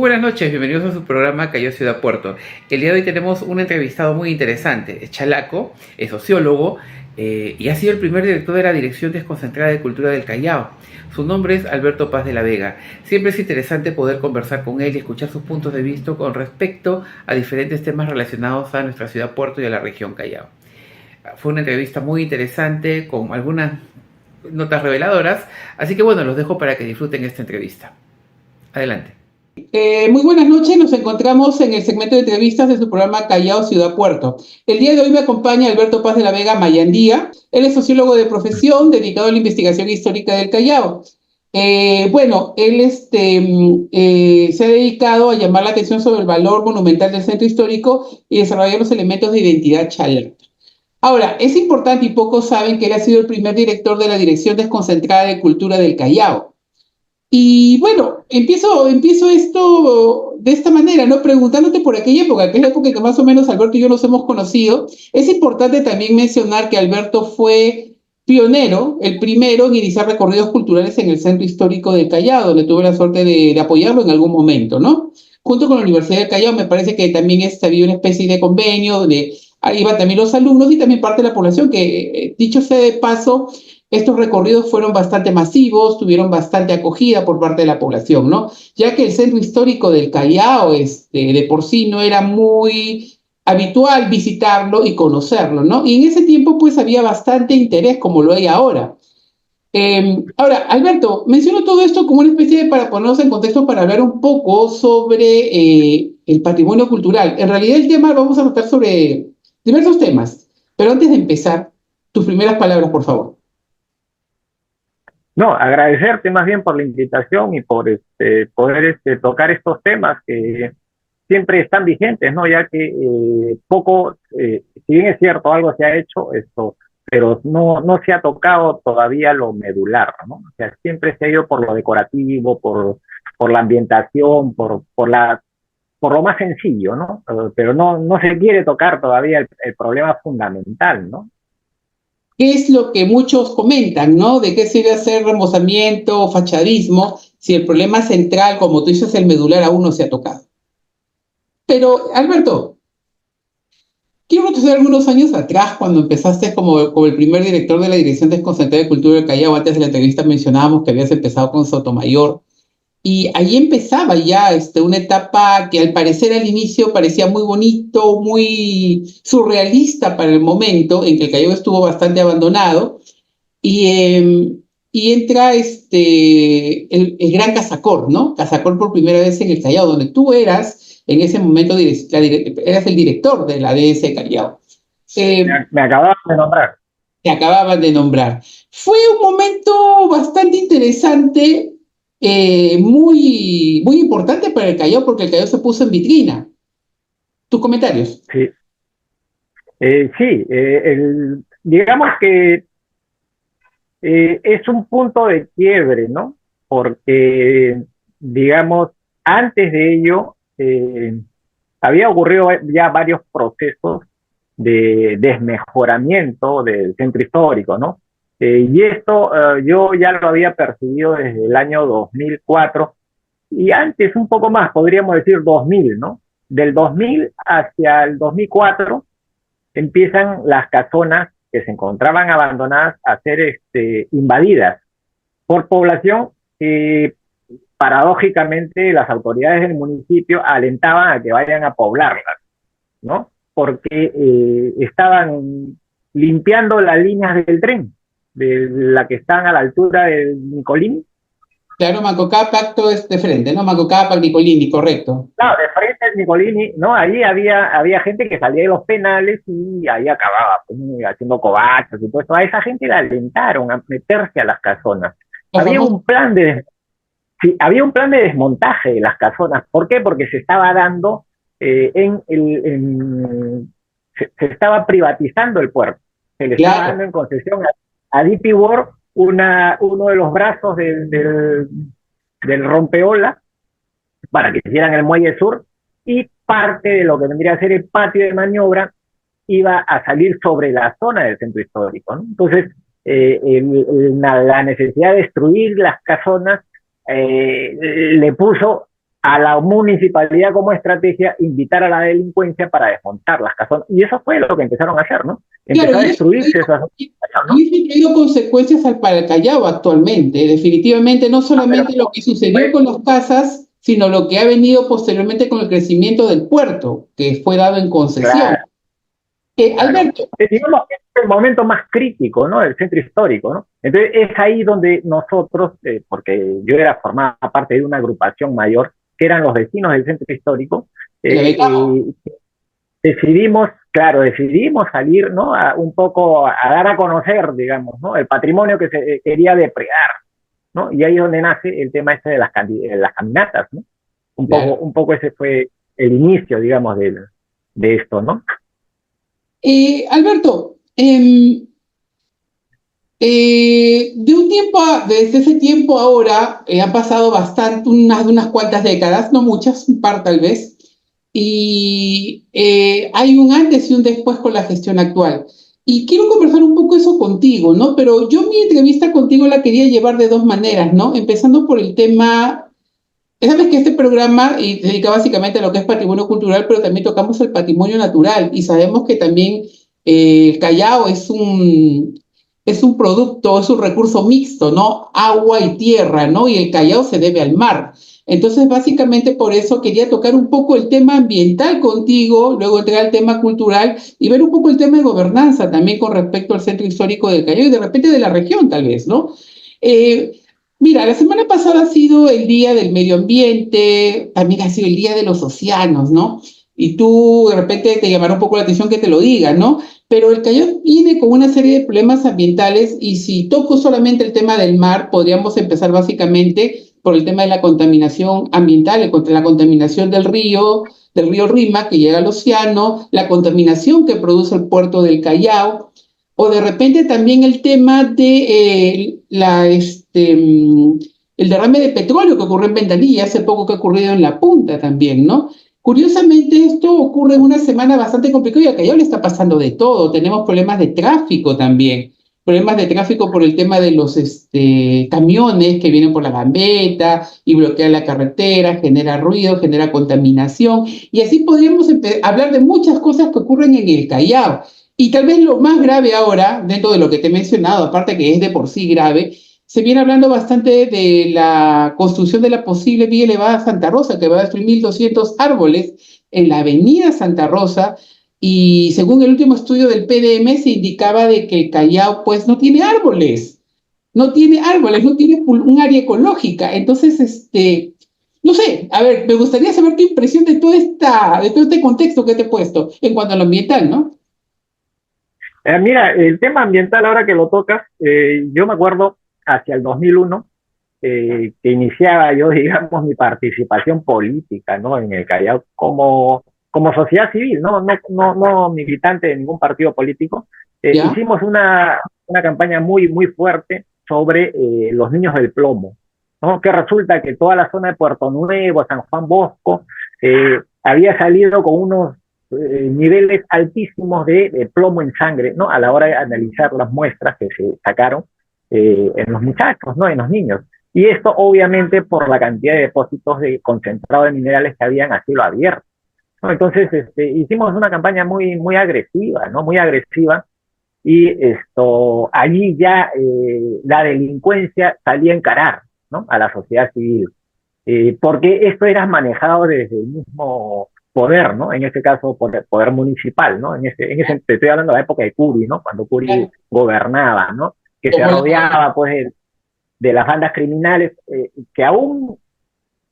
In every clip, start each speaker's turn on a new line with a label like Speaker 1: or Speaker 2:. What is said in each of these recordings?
Speaker 1: buenas noches, bienvenidos a su programa Callao Ciudad Puerto. El día de hoy tenemos un entrevistado muy interesante. Es chalaco, es sociólogo y ha sido el primer director de la Dirección Desconcentrada de Cultura del Callao. Su nombre es Alberto Paz de la Vega. Siempre es interesante poder conversar con él y escuchar sus puntos de vista con respecto a diferentes temas relacionados a nuestra ciudad Puerto y a la región Callao. Fue una entrevista muy interesante con algunas notas reveladoras, así que bueno, los dejo para que disfruten esta entrevista. Adelante.
Speaker 2: Muy buenas noches, nos encontramos en el segmento de entrevistas de su programa Callao Ciudad Puerto. El día de hoy me acompaña Alberto Paz de la Vega Mayandía. Él es sociólogo de profesión dedicado a la investigación histórica del Callao. Él se ha dedicado a llamar la atención sobre el valor monumental del centro histórico y desarrollar los elementos de identidad chalaca. Ahora, es importante y pocos saben que él ha sido el primer director de la Dirección Desconcentrada de Cultura del Callao. Y bueno, empiezo esto de esta manera, ¿no? Preguntándote por aquella época, que es la época que más o menos Alberto y yo nos hemos conocido. Es importante también mencionar que Alberto fue pionero, el primero en iniciar recorridos culturales en el centro histórico del Callao, donde tuve la suerte de apoyarlo en algún momento, ¿no? Junto con la Universidad del Callao, me parece que también había una especie de convenio donde iban también los alumnos y también parte de la población, que dicho sea de paso, estos recorridos fueron bastante masivos, tuvieron bastante acogida por parte de la población, ¿no? Ya que el centro histórico del Callao, de por sí no era muy habitual visitarlo y conocerlo, ¿no? Y en ese tiempo, pues, había bastante interés, como lo hay ahora. Ahora, Alberto, menciono todo esto como una especie de para ponernos en contexto para hablar un poco sobre el patrimonio cultural. En realidad, el tema vamos a tratar sobre diversos temas, pero antes de empezar, tus primeras palabras, por favor.
Speaker 3: No, agradecerte más bien por la invitación y por poder tocar estos temas que siempre están vigentes, ¿no? Ya que si bien es cierto, algo se ha hecho, pero no se ha tocado todavía lo medular, ¿no? O sea, siempre se ha ido por lo decorativo, por la ambientación, por lo más sencillo, ¿no? Pero no se quiere tocar todavía el problema fundamental, ¿no?
Speaker 2: ¿Qué es lo que muchos comentan, ¿no? ¿De qué sirve hacer remozamiento o fachadismo si el problema central, como tú dices, el medular aún no se ha tocado? Pero, Alberto, quiero retroceder algunos años atrás, cuando empezaste como el primer director de la Dirección Desconcentrada de Cultura del Callao. Antes de la entrevista mencionábamos que habías empezado con Sotomayor. Y ahí empezaba ya una etapa que al parecer al inicio parecía muy bonito, muy surrealista para el momento, en que el Callao estuvo bastante abandonado, y entra el gran Casacor, ¿no? Casacor por primera vez en el Callao, donde tú eras, en ese momento, eras el director de la DS Callao.
Speaker 3: Me acababan de nombrar.
Speaker 2: Te acababan de nombrar. Fue un momento bastante interesante, muy importante para el Callao, porque el Callao se puso en vitrina. ¿Tus comentarios?
Speaker 3: Sí, digamos que es un punto de quiebre, ¿no? Porque, digamos, antes de ello había ocurrido ya varios procesos de desmejoramiento del centro histórico, ¿no? Y esto yo ya lo había percibido desde el año 2004 y antes un poco más, podríamos decir 2000, ¿no? Del 2000 hacia el 2004 empiezan las casonas que se encontraban abandonadas a ser invadidas por población que paradójicamente las autoridades del municipio alentaban a que vayan a poblarlas, ¿no? Porque estaban limpiando las líneas del tren, de la que están a la altura del Nicolini.
Speaker 2: Claro, Manco Cápac, todo es de frente, ¿no? Manco Cápac, Nicolini, correcto.
Speaker 3: Claro, de frente al Nicolini, ¿no? Ahí había gente que salía de los penales y ahí acababa pues, haciendo covachos y todo eso. A esa gente la alentaron a meterse a las casonas. Había un plan de desmontaje de las casonas. ¿Por qué? Porque se estaba dando se estaba privatizando el puerto. Se le estaba dando en concesión a DP World uno de los brazos del rompeola para que hicieran el muelle sur, y parte de lo que vendría a ser el patio de maniobra iba a salir sobre la zona del centro histórico, ¿no? Entonces, la necesidad de destruir las casonas le puso a la municipalidad como estrategia invitar a la delincuencia para desmontar las casonas. Y eso fue lo que empezaron a hacer, ¿no? Empezó a destruirse esas, ¿no?
Speaker 2: Y eso ha tenido consecuencias para el Callao actualmente. Definitivamente, no solamente lo que sucedió con las casas, sino lo que ha venido posteriormente con el crecimiento del puerto, que fue dado en concesión.
Speaker 3: Claro,
Speaker 2: Alberto.
Speaker 3: digamos que es el momento más crítico, ¿no? Del centro histórico, ¿no? Entonces es ahí donde nosotros, porque yo formaba parte de una agrupación mayor, que eran los vecinos del centro histórico, decidimos salir, ¿no? Un poco a dar a conocer, digamos, ¿no? El patrimonio que se quería depredar, ¿no? Y ahí es donde nace el tema este de las caminatas, ¿no? Un poco ese fue el inicio, digamos, de esto, ¿no?
Speaker 2: Alberto, desde ese tiempo ahora, han pasado unas cuantas décadas, no muchas, un par tal vez, y hay un antes y un después con la gestión actual. Y quiero conversar un poco eso contigo, ¿no? Pero yo mi entrevista contigo la quería llevar de dos maneras, ¿no? Empezando por el tema. Sabes que este programa se dedica básicamente a lo que es patrimonio cultural, pero también tocamos el patrimonio natural y sabemos que también el Callao es un producto, es un recurso mixto, ¿no? Agua y tierra, ¿no? Y el Callao se debe al mar. Entonces, básicamente por eso quería tocar un poco el tema ambiental contigo, luego entrar al tema cultural y ver un poco el tema de gobernanza también con respecto al centro histórico del Callao y de repente de la región, tal vez, ¿no? Mira, la semana pasada ha sido el Día del Medio Ambiente, también ha sido el Día de los Océanos, ¿no? Y tú de repente te llamará un poco la atención que te lo diga, ¿no? Pero el Callao viene con una serie de problemas ambientales y si toco solamente el tema del mar, podríamos empezar básicamente por el tema de la contaminación ambiental, contra la contaminación del río Rima que llega al océano, la contaminación que produce el puerto del Callao, o de repente también el tema de el derrame de petróleo que ocurrió en Ventanilla, hace poco que ha ocurrido en La Punta también, ¿no? Curiosamente, esto ocurre en una semana bastante complicada y a Callao le está pasando de todo. Tenemos problemas de tráfico también, problemas de tráfico por el tema de los camiones que vienen por la gambeta y bloquean la carretera, genera ruido, genera contaminación. Y así podríamos hablar de muchas cosas que ocurren en el Callao. Y tal vez lo más grave ahora, dentro de lo que te he mencionado, aparte que es de por sí grave, se viene hablando bastante de la construcción de la posible vía elevada Santa Rosa, que va a destruir 1.200 árboles en la avenida Santa Rosa, y según el último estudio del PDM se indicaba de que el Callao pues no tiene árboles, no tiene un área ecológica. Entonces, no sé, a ver, me gustaría saber tu impresión de todo este contexto que te he puesto en cuanto a lo ambiental, ¿no?
Speaker 3: Mira, el tema ambiental, ahora que lo tocas, yo me acuerdo hacia el 2001, que iniciaba yo, digamos, mi participación política, ¿no? En el Callao como sociedad civil, no militante de ningún partido político. Hicimos una campaña muy fuerte sobre los niños del plomo, ¿no? Que resulta que toda la zona de Puerto Nuevo, San Juan Bosco, había salido con unos niveles altísimos de plomo en sangre, ¿no? A la hora de analizar las muestras que se sacaron en los muchachos, ¿no? En los niños. Y esto obviamente por la cantidad de depósitos de concentrado de minerales que habían a cielo abierto, ¿no? Entonces hicimos una campaña muy agresiva, ¿no? Muy agresiva, y allí ya la delincuencia salía a encarar, ¿no? A la sociedad civil, porque esto era manejado desde el mismo poder, ¿no? En este caso, poder municipal, ¿no? Te estoy hablando de la época de Curi, ¿no? Cuando Curi gobernaba, ¿no? Que se rodeaba, pues, de las bandas criminales que aún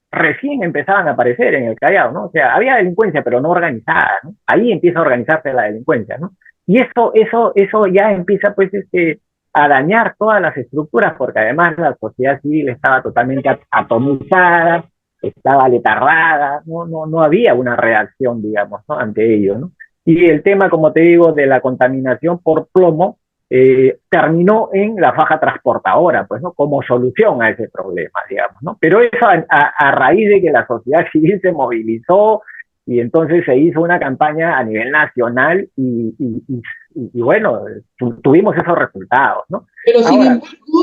Speaker 3: recién empezaban a aparecer en el Callao, ¿no? O sea, había delincuencia, pero no organizada, ¿no? Ahí empieza a organizarse la delincuencia, ¿no? Y eso ya empieza, pues, a dañar todas las estructuras, porque además la sociedad civil estaba totalmente atomizada, estaba letarrada, no había una reacción, digamos, ¿no? Ante ello, ¿no? Y el tema, como te digo, de la contaminación por plomo terminó en la faja transportadora, pues, ¿no? Como solución a ese problema, digamos, ¿no? Pero eso a raíz de que la sociedad civil se movilizó y entonces se hizo una campaña a nivel nacional y bueno, tuvimos esos resultados, ¿no?
Speaker 2: Pero
Speaker 3: Ahora,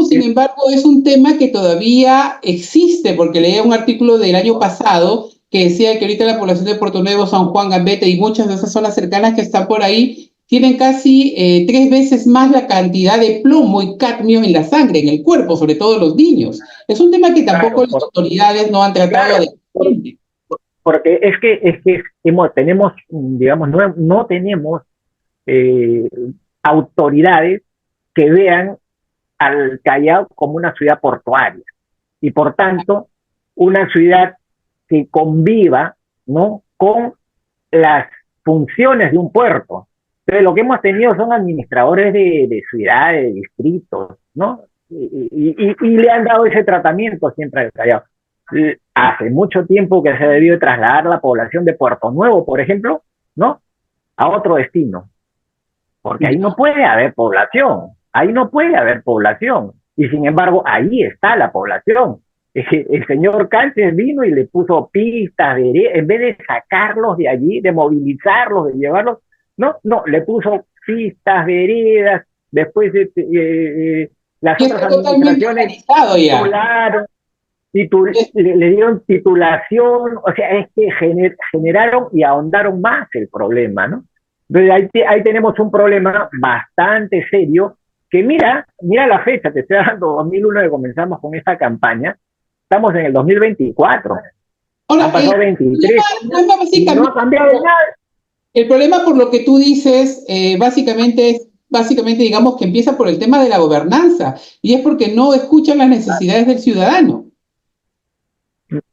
Speaker 2: sin embargo, es un tema que todavía existe, porque leía un artículo del año pasado que decía que ahorita la población de Puerto Nuevo, San Juan, Gambetta y muchas de esas zonas cercanas que están por ahí tienen casi 3 veces más la cantidad de plomo y cadmio en la sangre, en el cuerpo, sobre todo los niños. Es un tema que tampoco
Speaker 3: claro,
Speaker 2: las autoridades no han tratado
Speaker 3: claro,
Speaker 2: adecuadamente.
Speaker 3: porque tenemos, digamos, no tenemos eh, autoridades que vean al Callao como una ciudad portuaria y por tanto una ciudad que conviva, ¿no?, con las funciones de un puerto. Entonces lo que hemos tenido son administradores de ciudades, de distritos, ¿no? Y le han dado ese tratamiento siempre al Callao. Hace mucho tiempo que se debió trasladar la población de Puerto Nuevo, por ejemplo, ¿no?, a otro destino, porque ahí no puede haber población, ahí no puede haber población, y sin embargo ahí está la población. El señor Cáceres vino y le puso pistas, en vez de sacarlos de allí, de movilizarlos, de llevarlos, no, le puso pistas, veredas, después las
Speaker 2: Y
Speaker 3: otras
Speaker 2: está totalmente
Speaker 3: administraciones
Speaker 2: organizado ya.
Speaker 3: titularon, le dieron titulación, o sea, es que generaron y ahondaron más el problema, ¿no? Entonces ahí tenemos un problema bastante serio, que mira la fecha, te estoy dando 2001 que comenzamos con esta campaña, estamos en el 2024,
Speaker 2: Ahora,
Speaker 3: han pasado 23 años y no ha cambiado nada.
Speaker 2: El problema, por lo que tú dices, básicamente, digamos, que empieza por el tema de la gobernanza, y es porque no escuchan las necesidades del ciudadano.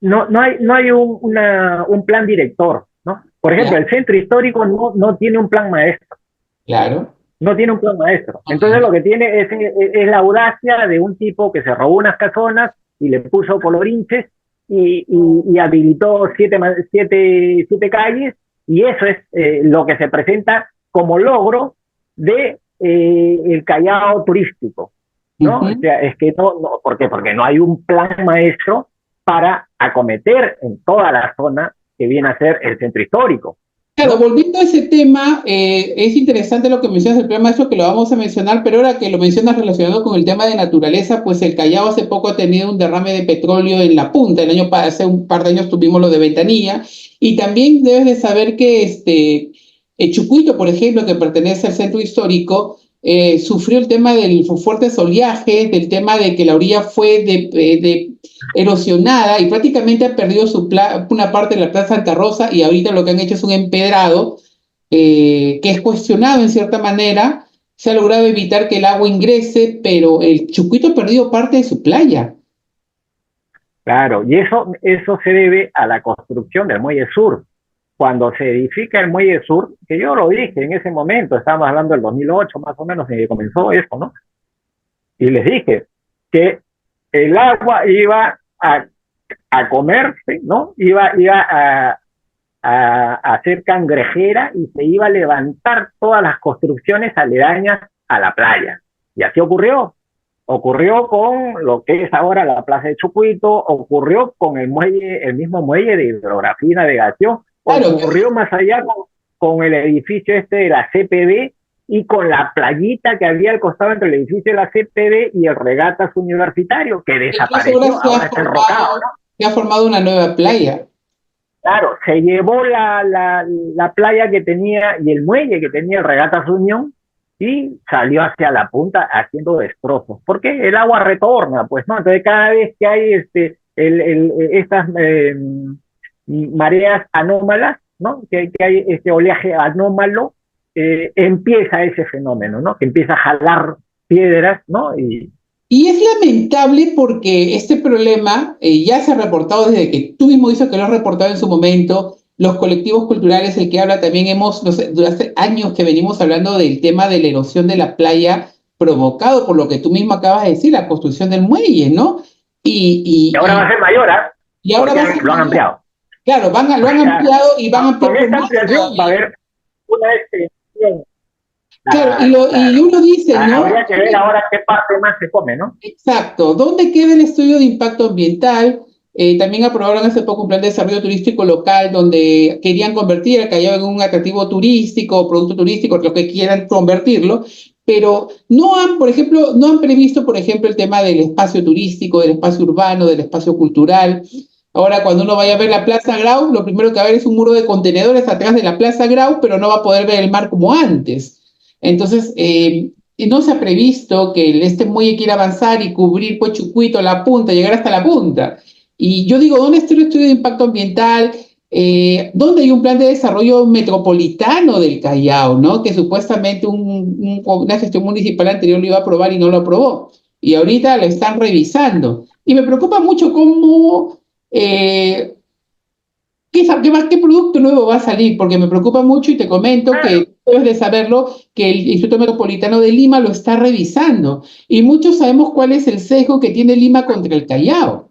Speaker 3: No hay un plan director, ¿no? Por ejemplo, el centro histórico no tiene un plan maestro.
Speaker 2: Claro.
Speaker 3: No tiene un plan maestro. Entonces lo que tiene es la audacia de un tipo que se robó unas casonas y le puso colorinches y habilitó siete calles, y eso es lo que se presenta como logro de el Callao turístico, ¿no? O sea, es que ¿por qué? Porque no hay un plan maestro para acometer en toda la zona que viene a ser el centro histórico.
Speaker 2: Claro, volviendo a ese tema, es interesante lo que mencionas del plan maestro, que lo vamos a mencionar, pero ahora que lo mencionas relacionado con el tema de naturaleza, pues el Callao hace poco ha tenido un derrame de petróleo en la punta. Hace un par de años tuvimos lo de Ventanilla, y también debes de saber que el Chucuito, por ejemplo, que pertenece al centro histórico, sufrió el tema del fuerte oleaje, del tema de que la orilla fue erosionada y prácticamente ha perdido una parte de la Plaza Santa Rosa, y ahorita lo que han hecho es un empedrado que es cuestionado en cierta manera. Se ha logrado evitar que el agua ingrese, pero el Chucuito ha perdido parte de su playa.
Speaker 3: Claro, y eso se debe a la construcción del Muelle Sur. Cuando se edifica el Muelle Sur, que yo lo dije en ese momento, estábamos hablando del 2008 más o menos, en que comenzó eso, ¿no? Y les dije que el agua iba a comerse, ¿no? Iba a hacer cangrejera y se iba a levantar todas las construcciones aledañas a la playa. Y así ocurrió. Ocurrió con lo que es ahora la Plaza de Chucuito, ocurrió con el mismo muelle de hidrografía y navegación,
Speaker 2: Claro,
Speaker 3: ocurrió más allá con el edificio de la CPB y con la playita que había al costado entre el edificio de la CPB y el Regatas Universitario, que desapareció, ahora está enrocado, ¿no?
Speaker 2: Se ha formado una nueva playa.
Speaker 3: Claro, se llevó la playa que tenía y el muelle que tenía el Regatas Unión y salió hacia la punta haciendo destrozos, porque el agua retorna, pues, ¿no? Entonces cada vez que hay estas mareas anómalas, ¿no? Que hay este oleaje anómalo, empieza ese fenómeno, ¿no? Que empieza a jalar piedras, ¿no?
Speaker 2: Y es lamentable porque este problema ya se ha reportado desde que tú mismo dices que lo has reportado en su momento. Los colectivos culturales, el que habla también durante años que venimos hablando del tema de la erosión de la playa provocado por lo que tú mismo acabas de decir, la construcción del muelle, ¿no?
Speaker 3: Y ahora va a ser mayor, ¿ah?
Speaker 2: Y ahora va a ser
Speaker 3: lo han ampliado.
Speaker 2: Claro, lo han ampliado y van a ampliar.
Speaker 3: Con esta ampliación va a haber una extensión.
Speaker 2: Claro, y uno dice, ¿no?
Speaker 3: Habría que ver ahora qué parte más se come, ¿no?
Speaker 2: Exacto. ¿Dónde queda el estudio de impacto ambiental? También aprobaron hace poco un plan de desarrollo turístico local donde querían convertir el Callao en un atractivo turístico, producto turístico, lo que quieran convertirlo, pero no han, por ejemplo, no han previsto, por ejemplo, el tema del espacio turístico, del espacio urbano, del espacio cultural. Ahora, cuando uno vaya a ver la Plaza Grau, lo primero que va a ver es un muro de contenedores atrás de la Plaza Grau, pero no va a poder ver el mar como antes. Entonces, no se ha previsto que este muelle quiera avanzar y cubrir Pochucuito, la punta, llegar hasta la punta. Y yo digo, ¿dónde está el estudio de impacto ambiental? ¿Dónde hay un plan de desarrollo metropolitano del Callao, ¿no? Que supuestamente una gestión municipal anterior lo iba a aprobar y no lo aprobó. Y ahorita lo están revisando. Y me preocupa mucho cómo, qué producto nuevo va a salir, porque me preocupa mucho y te comento que debes de saberlo, que el Instituto Metropolitano de Lima lo está revisando. Y muchos sabemos cuál es el sesgo que tiene Lima contra el Callao.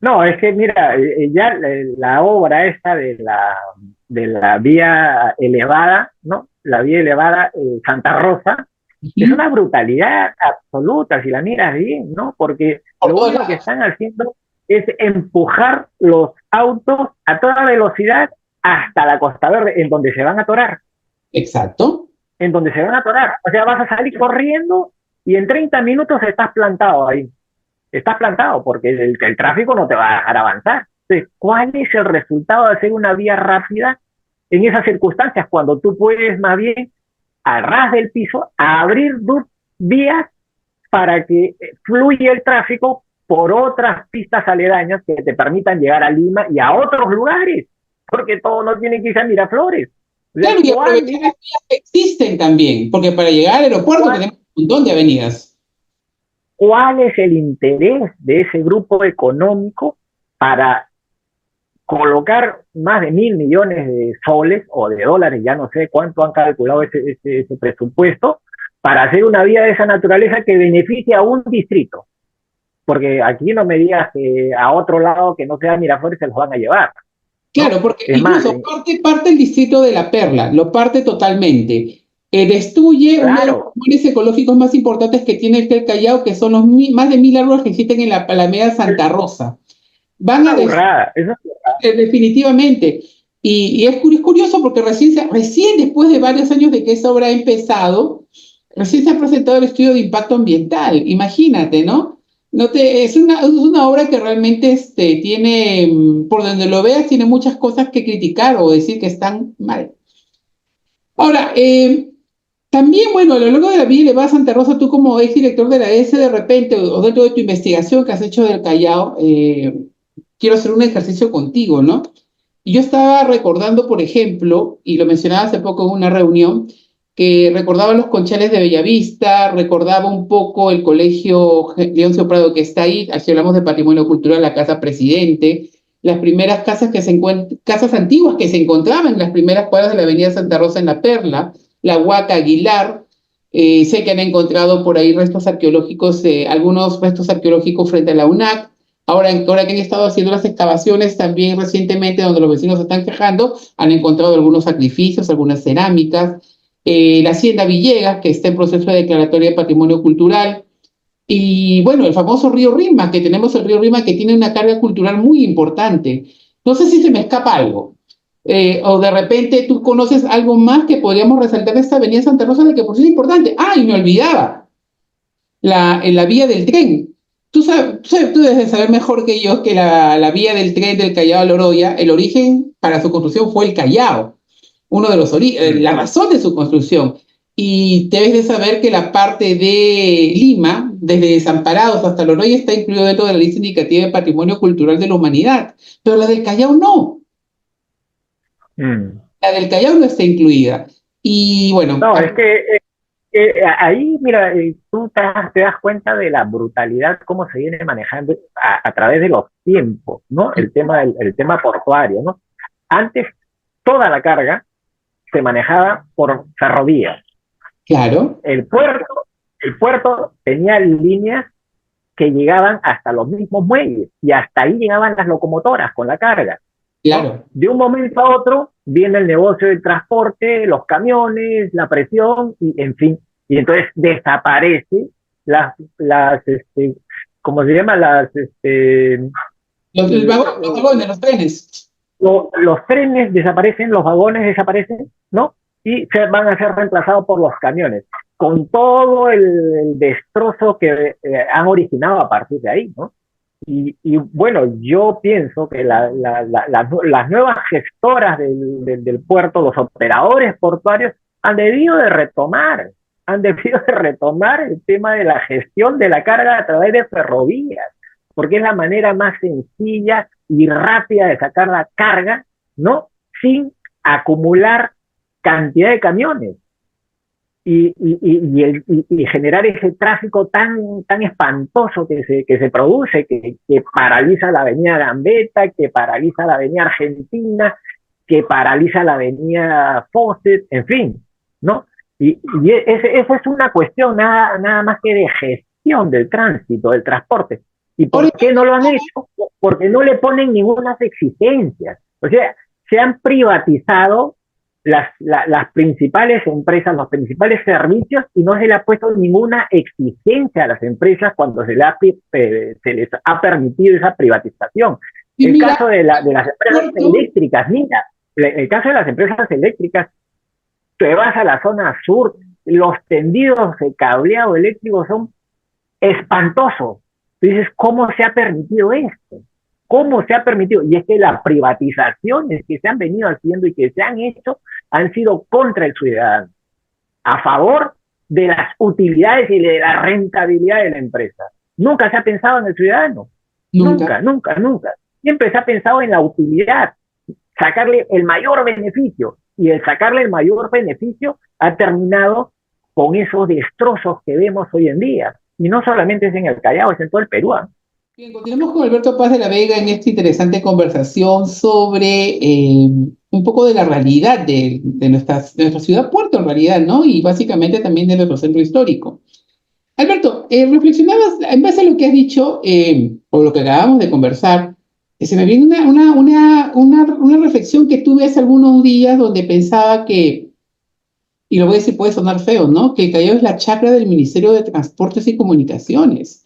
Speaker 3: No, es que mira, ya la obra esta de la vía elevada, ¿no? La vía elevada Santa Rosa, es una brutalidad absoluta si la miras bien, ¿no? Porque lo único que están haciendo es empujar los autos a toda velocidad hasta la Costa Verde, en donde se van a atorar.
Speaker 2: Exacto.
Speaker 3: En donde se van a atorar. O sea, vas a salir corriendo y en 30 minutos estás plantado ahí. Estás plantado porque el tráfico no te va a dejar avanzar. Entonces, ¿cuál es el resultado de hacer una vía rápida en esas circunstancias cuando tú puedes más bien a ras del piso abrir vías para que fluya el tráfico por otras pistas aledañas que te permitan llegar a Lima y a otros lugares? Porque todo no tiene que irse a Miraflores.
Speaker 2: Claro, y aprovechar las vías que existen también, porque para llegar al aeropuerto tenemos un montón de avenidas.
Speaker 3: ¿Cuál es el interés de ese grupo económico para colocar más de 1.000 millones de soles o de dólares, ya no sé cuánto han calculado ese presupuesto, para hacer una vía de esa naturaleza que beneficie a un distrito? Porque aquí no me digas que a otro lado que no sea Miraflores se los van a llevar, ¿no?
Speaker 2: Claro, porque
Speaker 3: es
Speaker 2: incluso
Speaker 3: más,
Speaker 2: parte el distrito de La Perla, lo parte totalmente. Destruye uno de los
Speaker 3: claro,
Speaker 2: pulmones ecológicos más importantes que tiene el Callao, que son los más de 1.000 árboles que existen en la Alameda Santa Rosa. Van a
Speaker 3: burrada, eso es burrada.
Speaker 2: definitivamente. Y es curioso porque recién después de varios años de que esa obra ha empezado, recién se ha presentado el estudio de impacto ambiental. Imagínate, ¿no? Es una obra que realmente tiene, por donde lo veas, tiene muchas cosas que criticar o decir que están mal. Ahora, también, bueno, a lo largo de la vida le vas a Santa Rosa, tú como ex director de la ES, de repente, o dentro de tu investigación que has hecho del Callao, quiero hacer un ejercicio contigo, ¿no? Y yo estaba recordando, por ejemplo, y lo mencionaba hace poco en una reunión, que recordaba los conchales de Bellavista, recordaba un poco el colegio Leoncio Prado que está ahí, así hablamos de patrimonio cultural, la Casa Presidente, las primeras casas casas antiguas que se encontraban en las primeras cuadras de la Avenida Santa Rosa en La Perla, la Huaca Aguilar. Sé que han encontrado por ahí restos arqueológicos, algunos restos arqueológicos frente a la UNAC. Ahora que han estado haciendo las excavaciones también recientemente, donde los vecinos se están quejando, han encontrado algunos sacrificios, algunas cerámicas. La Hacienda Villegas, que está en proceso de declaratoria de patrimonio cultural. Y bueno, el famoso río Rima, que tenemos el río Rima que tiene una carga cultural muy importante. No sé si se me escapa algo. O de repente tú conoces algo más que podríamos resaltar de esta avenida Santa Rosa, de que por sí es importante. Ah, y me olvidaba, en la vía del tren. Tú debes de saber mejor que yo que la vía del tren del Callao a Loroya, el origen para su construcción fue el Callao, uno de los la razón de su construcción. Y debes de saber que la parte de Lima, desde Desamparados hasta Loroya, está incluido dentro de la lista indicativa de Patrimonio Cultural de la Humanidad, pero la del Callao no. La del Callao no está incluida. Y bueno,
Speaker 3: No, es que ahí, mira, tú te das cuenta de la brutalidad, cómo se viene manejando a través de los tiempos, ¿no? El tema portuario, ¿no? Antes, toda la carga se manejaba por ferrovías.
Speaker 2: claro,
Speaker 3: El puerto tenía líneas que llegaban hasta los mismos muelles y hasta ahí llegaban las locomotoras con la carga, ¿no?
Speaker 2: claro.
Speaker 3: De un momento a otro viene el negocio del transporte, los camiones, la presión, y en fin, y entonces desaparece ¿cómo se llama?
Speaker 2: Los vagones, los trenes.
Speaker 3: Los trenes desaparecen, los vagones desaparecen, ¿no? Y van a ser reemplazados por los camiones, con todo el destrozo que han originado a partir de ahí, ¿no? Y bueno, yo pienso que las nuevas gestoras del puerto, los operadores portuarios, han debido de retomar el tema de la gestión de la carga a través de ferrovías, porque es la manera más sencilla y rápida de sacar la carga, ¿no? Sin acumular cantidad de camiones y generar ese tráfico tan espantoso que se produce, que paraliza la avenida Gambetta, que paraliza la avenida Argentina, que paraliza la avenida Fawcett, en fin, ¿no? Esa es una cuestión nada más que de gestión del tránsito, del transporte. ¿Y por qué no lo han hecho? Porque no le ponen ninguna exigencias. O sea, se han privatizado las principales empresas, los principales servicios, y no se le ha puesto ninguna exigencia a las empresas cuando se les ha permitido esa privatización. El caso de las empresas eléctricas, mira, el caso de las empresas eléctricas, te vas a la zona sur, los tendidos de cableado eléctrico son espantosos. Tú dices, ¿cómo se ha permitido esto? ¿Cómo se ha permitido? Y es que las privatizaciones que se han venido haciendo y que se han hecho han sido contra el ciudadano, a favor de las utilidades y de la rentabilidad de la empresa. Nunca se ha pensado en el ciudadano. Nunca. Siempre se ha pensado en la utilidad, sacarle el mayor beneficio. Y el sacarle el mayor beneficio ha terminado con esos destrozos que vemos hoy en día. Y no solamente es en el Callao, es en todo el Perú.
Speaker 2: Bien, continuamos con Alberto Paz de la Vega en esta interesante conversación sobre un poco de la realidad de nuestra ciudad puerto, en realidad, ¿no? Y básicamente también de nuestro centro histórico. Alberto, reflexionabas, en base a lo que has dicho, o lo que acabamos de conversar, se me viene una reflexión que tuve hace algunos días donde pensaba que, y lo voy a decir, puede sonar feo, ¿no? Que el Callao es la chacra del Ministerio de Transportes y Comunicaciones.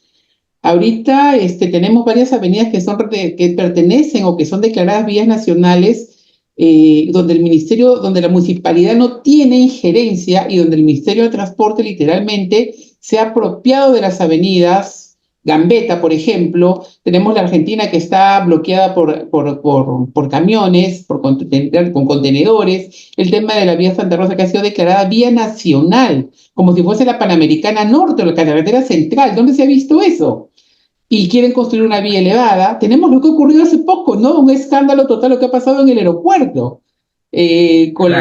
Speaker 2: Ahorita tenemos varias avenidas que pertenecen o que son declaradas vías nacionales, donde la municipalidad no tiene injerencia y donde el Ministerio de Transporte literalmente se ha apropiado de las avenidas. Gambetta, por ejemplo, tenemos la Argentina que está bloqueada por camiones, con contenedores, el tema de la vía Santa Rosa que ha sido declarada vía nacional, como si fuese la Panamericana Norte o la carretera central. ¿Dónde se ha visto eso? Y quieren construir una vía elevada. Tenemos lo que ocurrió hace poco, ¿no? Un escándalo total lo que ha pasado en el aeropuerto, claro. con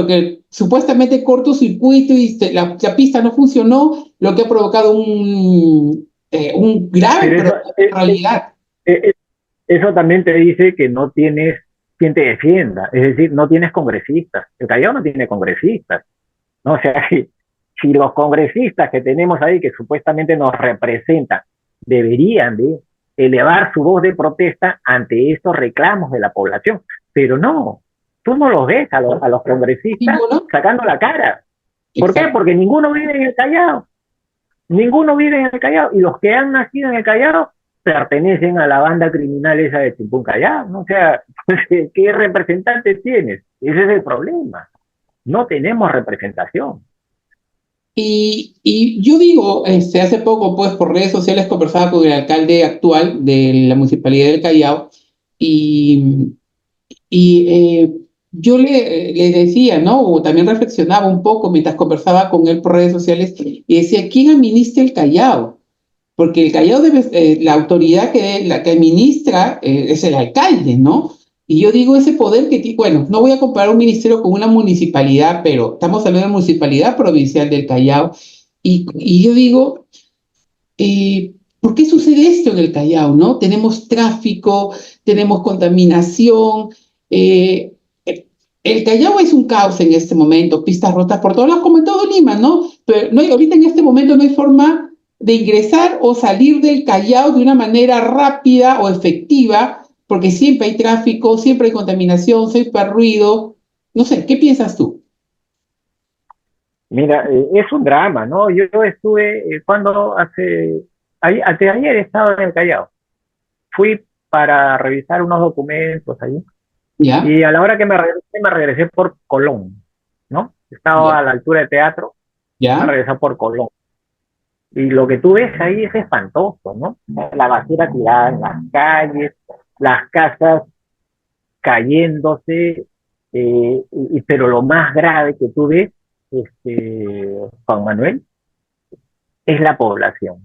Speaker 2: el supuestamente cortocircuito y la pista no funcionó, lo que ha provocado un grave problema en realidad.
Speaker 3: Eso también te dice que no tienes quien te defienda, es decir, no tienes congresistas. El Callao no tiene congresistas, ¿no? O sea, si los congresistas que tenemos ahí, que supuestamente nos representan, deberían de elevar su voz de protesta ante estos reclamos de la población, pero no, tú no los ves a los congresistas sacando la cara. ¿Por qué? Porque ninguno vive en el Callao. Ninguno vive en el Callao, y los que han nacido en el Callao pertenecen a la banda criminal esa de Chimpún Callao, ¿no? O sea, ¿qué representantes tienes? Ese es el problema. No tenemos representación.
Speaker 2: Y yo digo, hace poco, pues, por redes sociales conversaba con el alcalde actual de la Municipalidad del Callao y yo le decía, ¿no? O también reflexionaba un poco mientras conversaba con él por redes sociales y decía, ¿quién administra el Callao? Porque el Callao la autoridad que administra es el alcalde, ¿no? Y yo digo, ese poder bueno, no voy a comparar un ministerio con una municipalidad, pero estamos hablando de la Municipalidad Provincial del Callao. Y yo digo, ¿por qué sucede esto en el Callao, no? Tenemos tráfico, tenemos contaminación. El Callao es un caos en este momento, pistas rotas por todos lados, como en todo Lima, ¿no? Pero ahorita en este momento no hay forma de ingresar o salir del Callao de una manera rápida o efectiva, porque siempre hay tráfico, siempre hay contaminación, siempre hay ruido. No sé, ¿qué piensas tú?
Speaker 3: Mira, es un drama, ¿no? Yo estuve, ayer he estado en el Callao. Fui para revisar unos documentos ahí.
Speaker 2: ¿Ya?
Speaker 3: Y a la hora que me regresé por Colón, ¿no? Estaba
Speaker 2: ¿Ya?
Speaker 3: a la altura de teatro, me
Speaker 2: ¿Ya?
Speaker 3: regresé por Colón. Y lo que tú ves ahí es espantoso, ¿no? La basura tirada en las calles, las casas cayéndose, pero lo más grave que tú ves, Juan Manuel, es la población.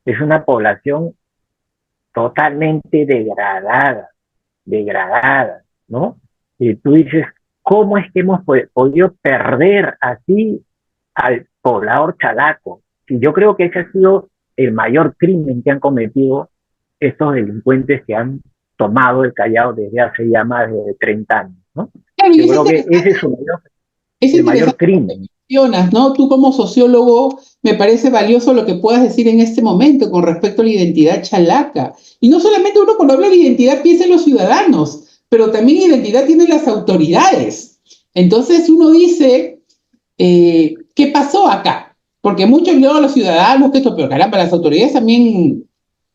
Speaker 3: Es una población totalmente degradada, ¿no? Y tú dices, ¿cómo es que hemos podido perder así al poblador chalaco? Y yo creo que ese ha sido el mayor crimen que han cometido estos delincuentes que han tomado el Callao desde hace ya más de 30 años, ¿no?
Speaker 2: Claro, y
Speaker 3: Yo creo que ese es
Speaker 2: es
Speaker 3: el mayor
Speaker 2: interesante lo que
Speaker 3: crimen.
Speaker 2: mencionas, ¿no? Tú como sociólogo, me parece valioso lo que puedas decir en este momento con respecto a la identidad chalaca. Y no solamente uno cuando habla de identidad piensa en los ciudadanos, pero también identidad tienen las autoridades. Entonces uno dice, ¿qué pasó acá? Porque muchos luego los ciudadanos, que esto, pero caramba, las autoridades también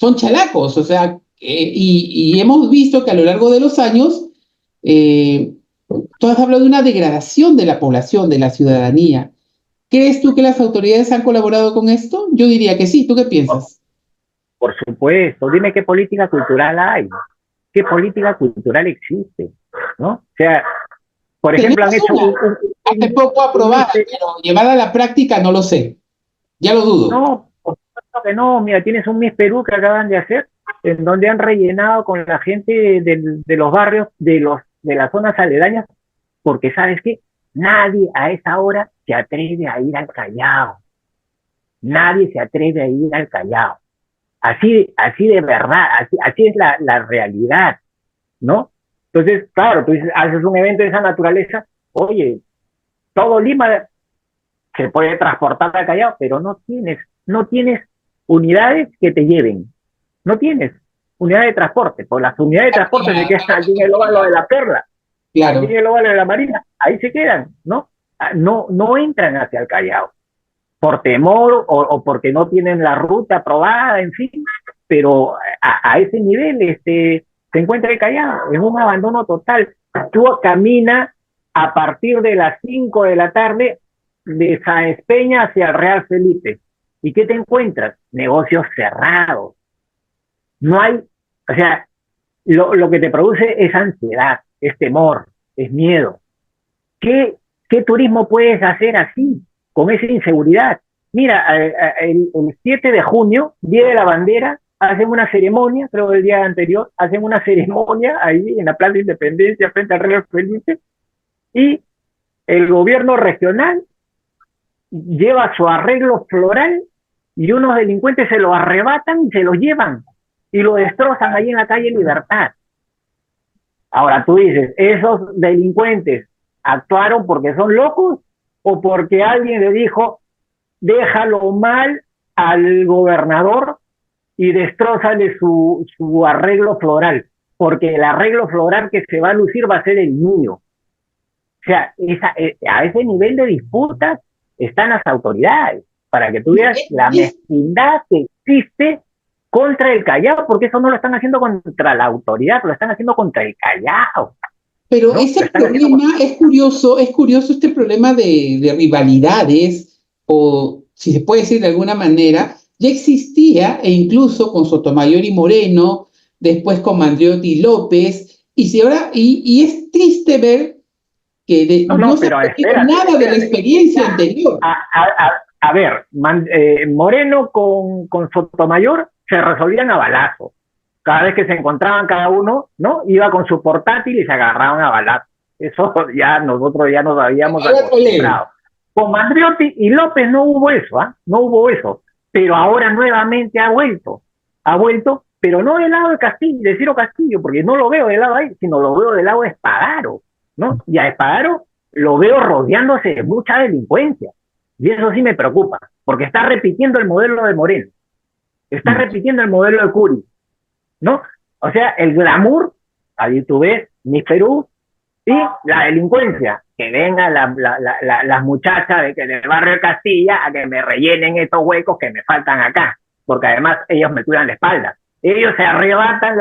Speaker 2: son chalacos, o sea, y hemos visto que a lo largo de los años, eh, tú has hablado de una degradación de la población, de la ciudadanía. ¿Crees tú que las autoridades han colaborado con esto? Yo diría que sí. ¿Tú qué piensas?
Speaker 3: Por supuesto, dime qué política cultural hay, qué política cultural existe, ¿no? O sea, por ejemplo, han
Speaker 2: Tenemos
Speaker 3: hecho
Speaker 2: una, hace poco
Speaker 3: un
Speaker 2: aprobada, pero llevada a la práctica no lo sé. Ya lo dudo.
Speaker 3: no, por supuesto que no. Mira, tienes un Miss Perú que acaban de hacer, en donde han rellenado con la gente de los barrios, de las zonas aledañas, porque sabes que nadie a esa hora se atreve a ir al Callao. Nadie se atreve a ir al Callao. Así de verdad, así es la realidad, ¿no? Entonces, claro, tú dices, haces un evento de esa naturaleza, oye, todo Lima se puede transportar al Callao, pero no tienes unidades que te lleven, no tienes unidades de transporte, pues las unidades de transporte se quedan allí en el óvalo de la Perla, allí en
Speaker 2: Claro.
Speaker 3: el óvalo de la Marina, ahí se quedan, ¿no? No entran hacia el Callao, por temor o porque no tienen la ruta aprobada, en fin, pero a ese nivel se encuentra el Callao, es un abandono total. Tú caminas a partir de las 5 de la tarde de Sáenz Peña hacia el Real Felipe. ¿Y qué te encuentras? Negocios cerrados. No hay, o sea, lo que te produce es ansiedad, es temor, es miedo. ¿Qué, qué turismo puedes hacer así, con esa inseguridad? Mira, el 7 de junio, Día de la Bandera, hacen una ceremonia, creo el día anterior, hacen una ceremonia ahí en la Plaza de Independencia frente al Real Felipe, y el gobierno regional lleva su arreglo floral y unos delincuentes se lo arrebatan y se lo llevan y lo destrozan ahí en la calle Libertad. Ahora tú dices, ¿esos delincuentes actuaron porque son locos o porque alguien le dijo, déjalo mal al gobernador y destrózale su arreglo floral? Porque el arreglo floral que se va a lucir va a ser el niño. O sea, a ese nivel de disputas están las autoridades, para que tú veas la mezquindad que existe contra el Callao, porque eso no lo están haciendo contra la autoridad, lo están haciendo contra el Callao,
Speaker 2: Pero
Speaker 3: ¿no?
Speaker 2: ese problema es curioso este problema de rivalidades, o si se puede decir de alguna manera, ya existía, e incluso con Sotomayor y Moreno, después con Mandriotti y López, y es triste ver que no se ha aprendido nada de la experiencia anterior.
Speaker 3: A ver, Moreno con Sotomayor se resolvían a balazo. Cada vez que se encontraban cada uno, ¿no? Iba con su portátil y se agarraban a balazo. Eso ya nosotros ya nos habíamos acostumbrado. Con Mandriotti y López no hubo eso, ¿ah? No hubo eso. Pero ahora nuevamente ha vuelto, pero no del lado de Castillo, de Ciro Castillo, porque no lo veo del lado ahí, sino lo veo del lado de Espadaro, ¿no? Y a Espadaro lo veo rodeándose de mucha delincuencia. Y eso sí me preocupa, porque está repitiendo el modelo de Moreno, está repitiendo el modelo de Curi, ¿no? O sea, el glamour, ahí tú ves, Miss Perú, y la delincuencia, que vengan las muchachas del barrio de Castilla a que me rellenen estos huecos que me faltan acá, porque además ellos me cuidan la espalda. ellos se arrebatan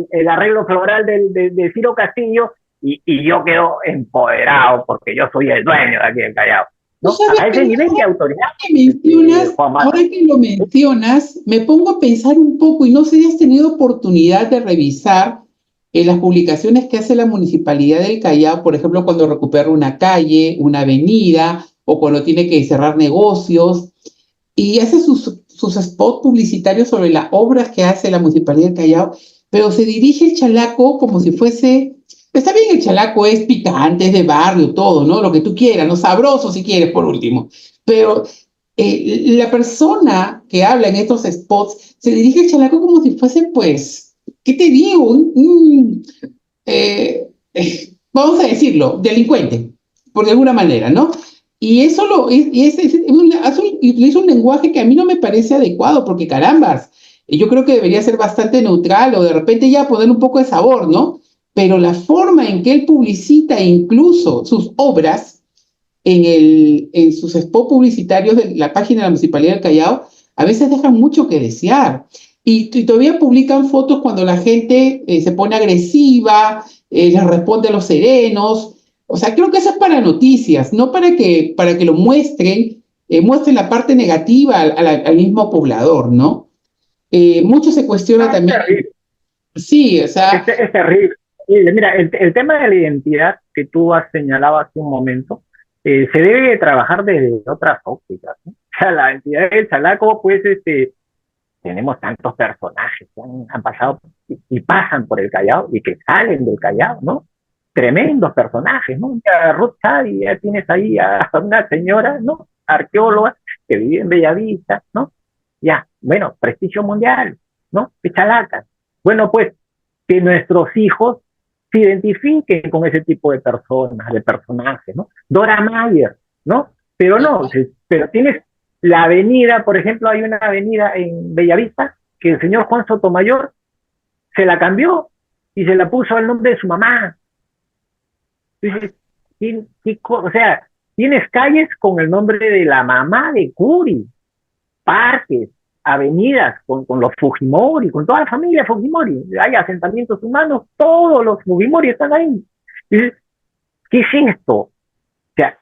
Speaker 3: el arreglo floral de Ciro Castillo y yo quedo empoderado porque yo soy el dueño de aquí del Callao. ¿No? A ese nivel de autoridad.
Speaker 2: Ahora que lo mencionas, me pongo a pensar un poco y no sé si has tenido oportunidad de revisar las publicaciones que hace la Municipalidad del Callao, por ejemplo, cuando recupera una calle, una avenida o cuando tiene que cerrar negocios y hace sus spots publicitarios sobre las obras que hace la Municipalidad del Callao, pero se dirige el chalaco como si fuese... Está bien, el chalaco es picante, es de barrio, todo, ¿no? Lo que tú quieras, ¿no? Sabroso si quieres, por último. Pero la persona que habla en estos spots se dirige al chalaco como si fuese, pues, ¿qué te digo? Vamos a decirlo, delincuente, por de alguna manera, ¿no? Y eso utiliza un lenguaje que a mí no me parece adecuado, porque carambas, yo creo que debería ser bastante neutral o de repente ya poner un poco de sabor, ¿no? Pero la forma en que él publicita incluso sus obras en sus spots publicitarios de la página de la Municipalidad del Callao, a veces dejan mucho que desear. Y todavía publican fotos cuando la gente se pone agresiva, les responde a los serenos. O sea, creo que eso es para noticias, no para que lo muestren la parte negativa al mismo poblador, ¿no? Mucho se cuestiona también.
Speaker 3: Terrible.
Speaker 2: Sí, o sea...
Speaker 3: Es terrible. Mira, el tema de la identidad que tú has señalado hace un momento, se debe trabajar desde otras ópticas, ¿no? O sea, la identidad del chalaco, pues, tenemos tantos personajes que han pasado y pasan por el Callao y que salen del Callao, ¿no? Tremendos personajes, ¿no? Ya Ruth Chadi, ya tienes ahí a una señora, ¿no? Arqueóloga que vive en Bellavista, ¿no? Ya, bueno, prestigio mundial, ¿no? De chalacas. Bueno, pues, que nuestros hijos se identifiquen con ese tipo de personas, de personajes, ¿no? Dora Mayer, ¿no? Pero no, pero tienes la avenida, por ejemplo, hay una avenida en Bellavista que el señor Juan Sotomayor se la cambió y se la puso al nombre de su mamá. Entonces, o sea, tienes calles con el nombre de la mamá de Curi, parques, avenidas con los Fujimori, con toda la familia Fujimori, hay asentamientos humanos, todos los Fujimori están ahí. Entonces, ¿qué es esto? O sea,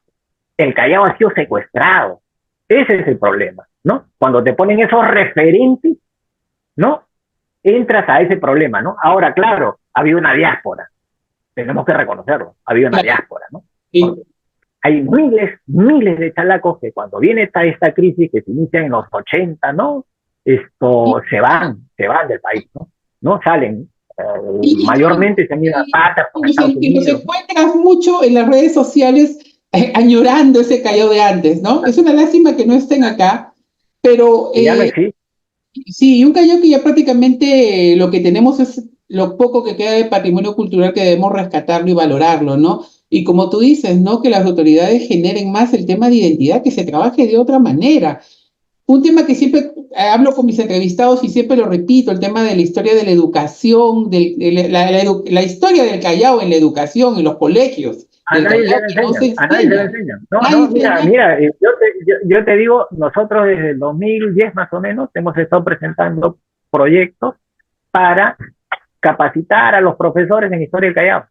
Speaker 3: el Callao ha sido secuestrado. Ese es el problema, ¿no? Cuando te ponen esos referentes, ¿no? Entras a ese problema, ¿no? Ahora, claro, ha habido una diáspora, tenemos que reconocerlo, ha habido una diáspora, ¿no?
Speaker 2: Sí.
Speaker 3: Hay miles de chalacos que cuando viene esta crisis que se inicia en los 80, ¿no? Se van del país, ¿no? No salen, mayormente se han ido a patas por Estados Unidos.
Speaker 2: Nos encuentras mucho en las redes sociales añorando ese Callao de antes, ¿no? Es una lástima que no estén acá, pero
Speaker 3: ya no existe.
Speaker 2: sí, un Callao que ya prácticamente lo que tenemos es lo poco que queda de patrimonio cultural que debemos rescatarlo y valorarlo, ¿no? Y como tú dices, ¿no? Que las autoridades generen más el tema de identidad, que se trabaje de otra manera. Un tema que siempre hablo con mis entrevistados y siempre lo repito, el tema de la historia de la educación, la historia del Callao en la educación, en los colegios.
Speaker 3: A nadie se le enseña. No, mira, yo te digo, nosotros desde el 2010 más o menos hemos estado presentando proyectos para capacitar a los profesores en historia del Callao.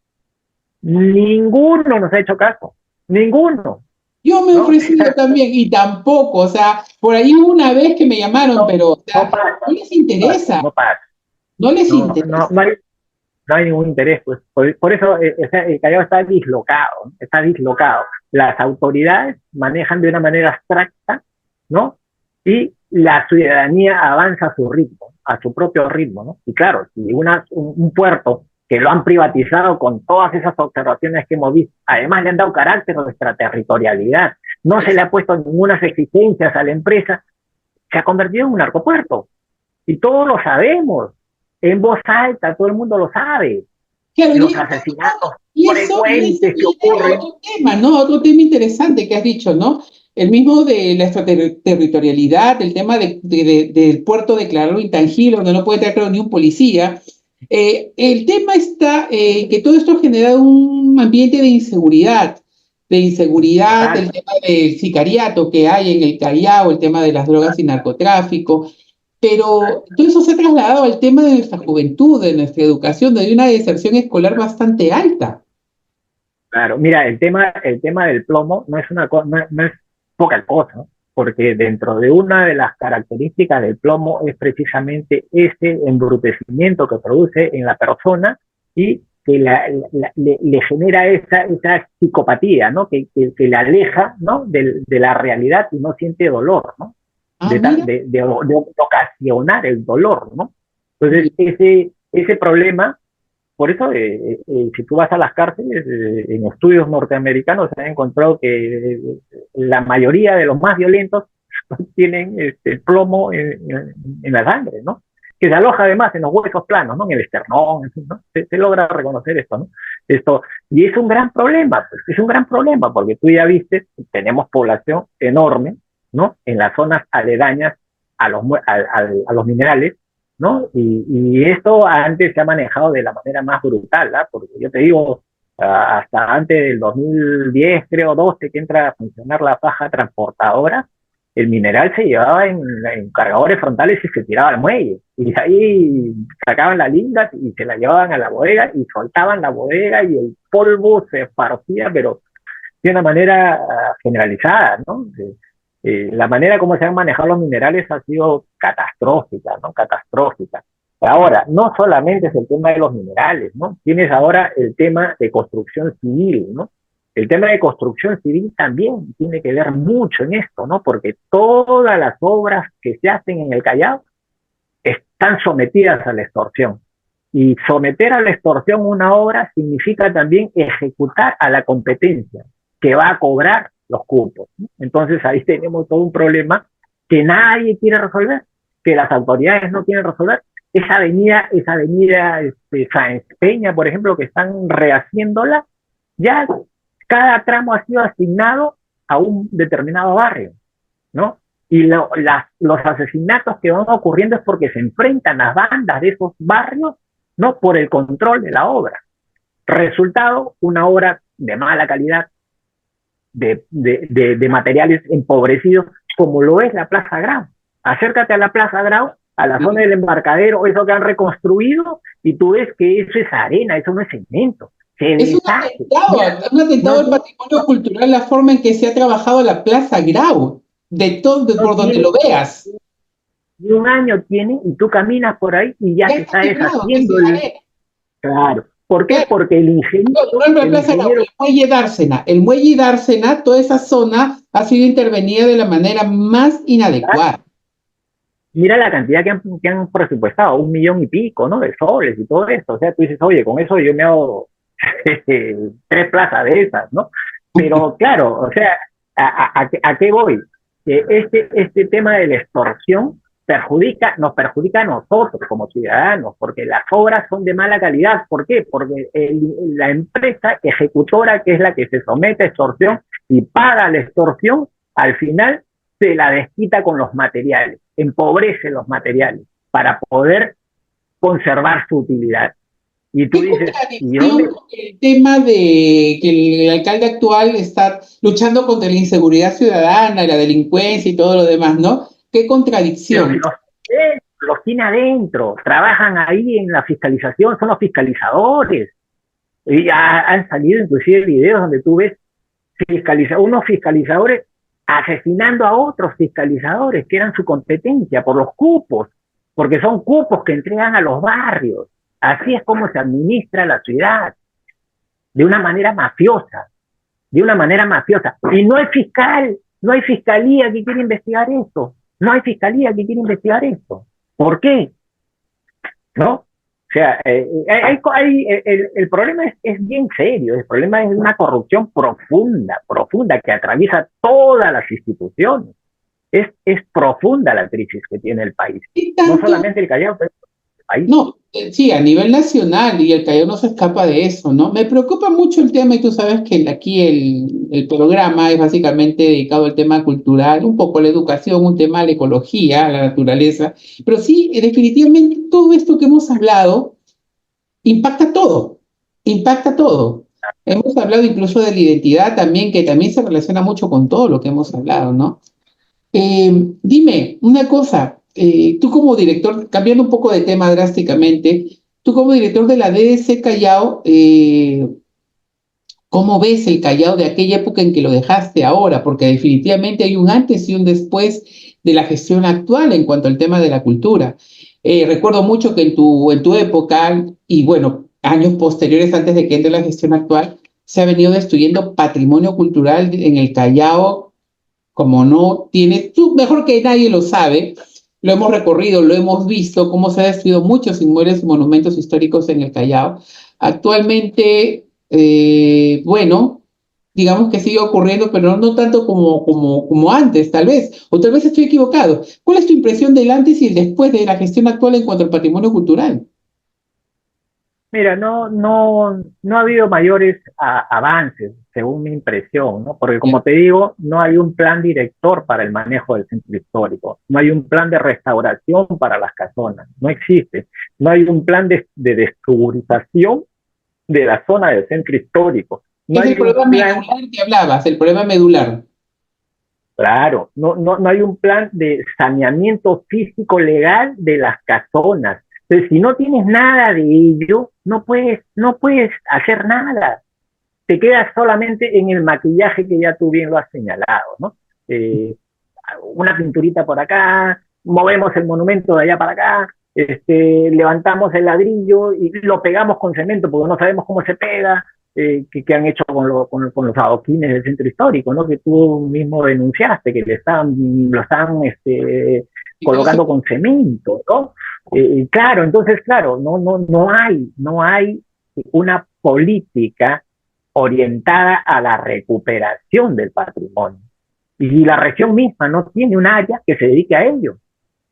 Speaker 3: Ninguno nos ha hecho caso, ninguno.
Speaker 2: Yo me he ofrecido también y tampoco, o sea, por ahí una vez que me llamaron, pero o sea, no les interesa. No les interesa.
Speaker 3: No hay ningún interés, pues. Por eso el Callao está dislocado. Las autoridades manejan de una manera abstracta, ¿no? Y la ciudadanía avanza a su ritmo, a su propio ritmo, ¿no? Y claro, si un puerto que lo han privatizado con todas esas observaciones que hemos visto, además le han dado carácter a nuestra territorialidad, no se le ha puesto ninguna exigencias a la empresa, se ha convertido en un narcopuerto. Y todos lo sabemos, en voz alta, todo el mundo lo sabe.
Speaker 2: Claro,
Speaker 3: los asesinatos frecuentes que ocurren.
Speaker 2: Otro tema, ¿no? Otro tema interesante que has dicho, ¿no? El mismo de la extraterritorialidad, el tema del puerto declarado intangible, donde no puede traerlo ni un policía. El tema está que todo esto ha generado un ambiente de inseguridad, el tema del sicariato que hay en el Callao, el tema de las drogas y narcotráfico. Pero todo eso se ha trasladado al tema de nuestra juventud, de nuestra educación, de una deserción escolar bastante alta.
Speaker 3: Claro, mira, el tema del plomo no es no es poca cosa, ¿no? Porque dentro de una de las características del plomo es precisamente ese embrutecimiento que produce en la persona y que le genera esa psicopatía, ¿no? Que le aleja, ¿no? De la realidad y no siente dolor, ¿no?
Speaker 2: Ah, mira.
Speaker 3: De ocasionar el dolor, ¿no? Entonces, ese problema, por eso, si tú vas a las cárceles, en estudios norteamericanos se ha encontrado que la mayoría de los más violentos tienen plomo en la sangre, ¿no? Que se aloja además en los huesos planos, ¿no? En el esternón, en fin, ¿no? Se logra reconocer esto, ¿no? Esto, y es un gran problema, pues, es un gran problema, porque tú ya viste, tenemos población enorme, ¿no? En las zonas aledañas a los minerales, ¿no? Y esto antes se ha manejado de la manera más brutal, ¿no? Porque yo te digo, hasta antes del 2010, creo, 12, que entra a funcionar la faja transportadora, el mineral se llevaba en cargadores frontales y se tiraba al muelle. Y de ahí sacaban la linda y se la llevaban a la bodega y soltaban la bodega y el polvo se esparcía, pero de una manera generalizada, ¿no? La manera como se han manejado los minerales ha sido catastrófica, ¿no? Catastrófica. Ahora, no solamente es el tema de los minerales, ¿no? Tienes ahora el tema de construcción civil, ¿no? El tema de construcción civil también tiene que ver mucho en esto, ¿no? Porque todas las obras que se hacen en el Callao están sometidas a la extorsión. Y someter a la extorsión una obra significa también ejecutar a la competencia que va a cobrar los cupos, ¿no? Entonces ahí tenemos todo un problema que nadie quiere resolver, que las autoridades no quieren resolver. Esa avenida Sáenz Peña, por ejemplo, que están rehaciéndola, ya cada tramo ha sido asignado a un determinado barrio, ¿no? Y los asesinatos que van ocurriendo es porque se enfrentan las bandas de esos barrios, ¿no? Por el control de la obra. Resultado, una obra de mala calidad, de materiales empobrecidos, como lo es la Plaza Grau. Acércate a la Plaza Grau, a la zona del embarcadero, eso que han reconstruido, y tú ves que eso es arena, eso no es cemento.
Speaker 2: Es un atentado al patrimonio cultural, la forma en que se ha trabajado la Plaza Grau, por donde lo veas.
Speaker 3: Y un año tiene, y tú caminas por ahí y ya se está deshaciendo. Claro. ¿Por qué? Porque el ingeniero...
Speaker 2: El muelle Dársena, toda esa zona ha sido intervenida de la manera más inadecuada.
Speaker 3: Mira la cantidad que han presupuestado, 1 millón y pico, ¿no? De soles y todo esto. O sea, tú dices, oye, con eso yo me hago 3 plazas de esas, ¿no? Pero claro, o sea, ¿a qué voy? Este tema de la extorsión nos perjudica a nosotros como ciudadanos, porque las obras son de mala calidad. ¿Por qué? Porque la empresa ejecutora, que es la que se somete a extorsión y paga la extorsión, al final se la desquita con los materiales, empobrece los materiales para poder conservar su utilidad. Y tú dices,
Speaker 2: el tema de que el alcalde actual está luchando contra la inseguridad ciudadana, la delincuencia y todo lo demás, ¿no? ¡Qué contradicción!
Speaker 3: Los tiene adentro, trabajan ahí en la fiscalización, son los fiscalizadores. Y han salido inclusive videos donde tú ves unos fiscalizadores asesinando a otros fiscalizadores que eran su competencia por los cupos, porque son cupos que entregan a los barrios. Así es como se administra la ciudad, de una manera mafiosa, Y no hay fiscal, no hay fiscalía que quiera investigar esto. ¿Por qué? ¿No? O sea, el problema es bien serio. El problema es una corrupción profunda, que atraviesa todas las instituciones. Es profunda la crisis que tiene el país. No solamente el Callao, pero el país.
Speaker 2: No, sí, a nivel nacional, y el Callao no se escapa de eso, ¿no? Me preocupa mucho el tema, y tú sabes que aquí el programa es básicamente dedicado al tema cultural, un poco a la educación, un tema a la ecología, a la naturaleza, pero sí, definitivamente todo esto que hemos hablado impacta todo. Hemos hablado incluso de la identidad también, que también se relaciona mucho con todo lo que hemos hablado, ¿no? Dime una cosa, tú como director, cambiando un poco de tema drásticamente, tú como director de la DDC Callao, ¿cómo ves el Callao de aquella época en que lo dejaste ahora? Porque definitivamente hay un antes y un después de la gestión actual en cuanto al tema de la cultura. Recuerdo mucho que en tu época, y bueno, años posteriores antes de que entre la gestión actual, se ha venido destruyendo patrimonio cultural en el Callao, como no tiene, tú mejor que nadie lo sabe, lo hemos recorrido, lo hemos visto, cómo se han destruido muchos inmuebles y monumentos históricos en el Callao. Actualmente, bueno, digamos que sigue ocurriendo, pero no tanto como antes, tal vez, o tal vez estoy equivocado. ¿Cuál es tu impresión del antes y el después de la gestión actual en cuanto al patrimonio cultural?
Speaker 3: Mira, no ha habido mayores avances, según mi impresión, ¿no? Porque como te digo, no hay un plan director para el manejo del centro histórico, no hay un plan de restauración para las casonas, no existe, no hay un plan de descuburización de la zona del centro histórico, no
Speaker 2: Es el
Speaker 3: hay un
Speaker 2: problema
Speaker 3: plan.
Speaker 2: medular que hablabas, el problema medular.
Speaker 3: Claro, no hay un plan de saneamiento físico legal de las casonas. Entonces, si no tienes nada de ello, no puedes hacer nada. Te quedas solamente en el maquillaje que ya tú bien lo has señalado, ¿no? Eh, una pinturita por acá, movemos el monumento de allá para acá, levantamos el ladrillo y lo pegamos con cemento porque no sabemos cómo se pega, que han hecho con los adoquines del centro histórico, ¿no? Que tú mismo denunciaste, que lo están colocando con cemento, ¿no? Claro, entonces, claro, no hay una política orientada a la recuperación del patrimonio. Y la región misma no tiene un área que se dedique a ello.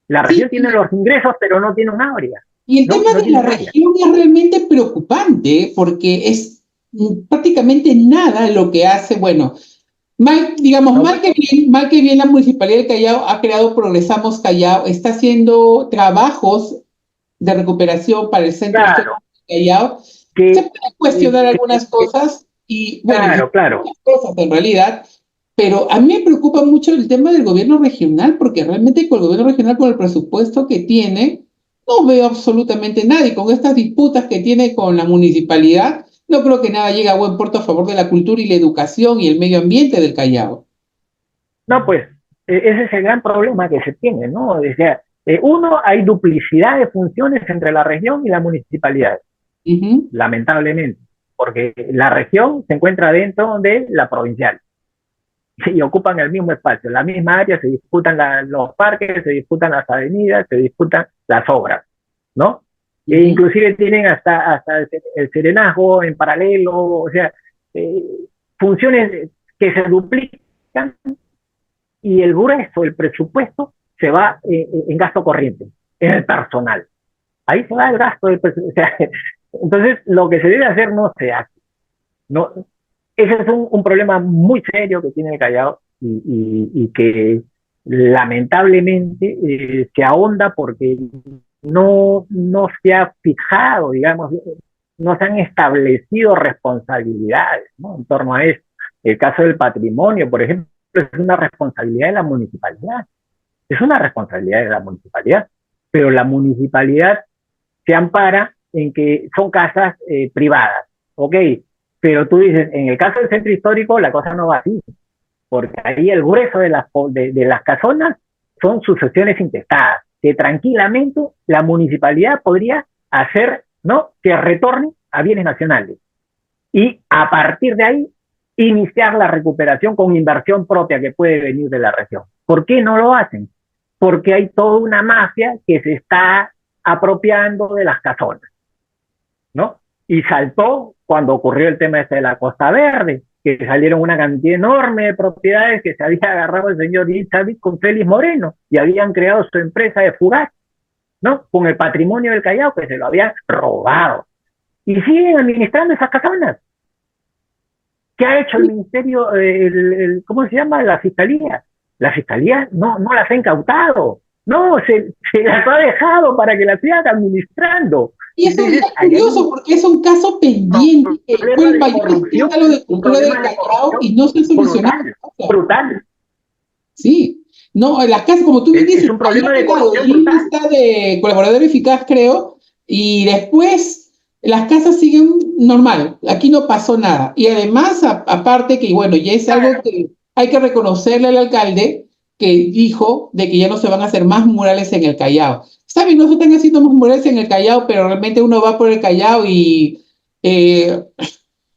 Speaker 3: La región
Speaker 2: Sí,
Speaker 3: tiene los ingresos, pero no tiene un área.
Speaker 2: y el
Speaker 3: No,
Speaker 2: tema
Speaker 3: no
Speaker 2: de
Speaker 3: tiene
Speaker 2: la
Speaker 3: un área.
Speaker 2: región es realmente preocupante porque es prácticamente nada lo que hace, bueno, mal, digamos,
Speaker 3: No,
Speaker 2: mal que bien la Municipalidad de Callao ha creado Progresamos Callao, está haciendo trabajos de recuperación para el centro histórico
Speaker 3: claro,
Speaker 2: de Callao. Se
Speaker 3: que,
Speaker 2: pueden cuestionar algunas cosas y, bueno, y
Speaker 3: claro.
Speaker 2: muchas cosas en realidad, pero a mí me preocupa mucho el tema del gobierno regional porque realmente con el gobierno regional, con el presupuesto que tiene, no veo absolutamente nada y con estas disputas que tiene con la municipalidad, no creo que nada llegue a buen puerto a favor de la cultura y la educación y el medio ambiente del Callao.
Speaker 3: No, pues, ese es el gran problema que se tiene, ¿no? O sea, uno, hay duplicidad de funciones entre la región y la municipalidad,
Speaker 2: Ujú.
Speaker 3: lamentablemente, porque la región se encuentra dentro de la provincial y ocupan el mismo espacio, la misma área, se disputan los parques, se disputan las avenidas, se disputan las obras, ¿no? E
Speaker 2: Ujú.
Speaker 3: inclusive tienen hasta el serenazgo en paralelo, o sea, eh, funciones que se duplican y el grueso, el presupuesto, se va en gasto corriente, en el personal. Ahí se va el gasto del presupuesto. O sea, entonces, lo que se debe hacer no se hace. No, ese es un problema muy serio que tiene el Callao y que lamentablemente se ahonda porque no se ha fijado, digamos, no se han establecido responsabilidades, ¿no? En torno a esto. El caso del patrimonio, por ejemplo, es una responsabilidad de la municipalidad. Es una responsabilidad de la municipalidad, pero la municipalidad se ampara en que son casas privadas, ¿ok? Pero tú dices, en el caso del centro histórico la cosa no va así, porque ahí el grueso de las casonas son sucesiones intestadas, que tranquilamente la municipalidad podría hacer, ¿no? Que retorne a bienes nacionales. Y a partir de ahí, iniciar la recuperación con inversión propia que puede venir de la región. ¿Por qué no lo hacen? Porque hay toda una mafia que se está apropiando de las casonas, ¿no? Y saltó cuando ocurrió el tema de la Costa Verde, que salieron una cantidad enorme de propiedades que se había agarrado el señor David con Félix Moreno y habían creado su empresa de fugaz, ¿no? Con el patrimonio del Callao que se lo habían robado. Y siguen administrando esas casonas. ¿Qué ha hecho el ministerio, cómo se llama? La fiscalía. La fiscalía no las ha incautado. No, se las ha dejado para que las sigan administrando.
Speaker 2: Y eso es
Speaker 3: Entonces,
Speaker 2: curioso porque es un caso pendiente,
Speaker 3: un
Speaker 2: fue
Speaker 3: problema
Speaker 2: el
Speaker 3: de
Speaker 2: mayor
Speaker 3: corrupción,
Speaker 2: escándalo de
Speaker 3: un
Speaker 2: cultura del
Speaker 3: problema de
Speaker 2: Callao
Speaker 3: corrupción
Speaker 2: y no se ha solucionado.
Speaker 3: brutal, brutal.
Speaker 2: Sí, No, en las casas, como tú me dices,
Speaker 3: Es un problema de corrupción
Speaker 2: Lima
Speaker 3: brutal.
Speaker 2: está de colaborador eficaz, creo, y después las casas siguen normal. Aquí no pasó nada. Y además, aparte que, bueno, ya es algo que hay que reconocerle al alcalde que dijo de que ya no se van a hacer más murales en el Callao. Está bien, no se están haciendo más murales en el Callao, pero realmente uno va por el Callao y eh,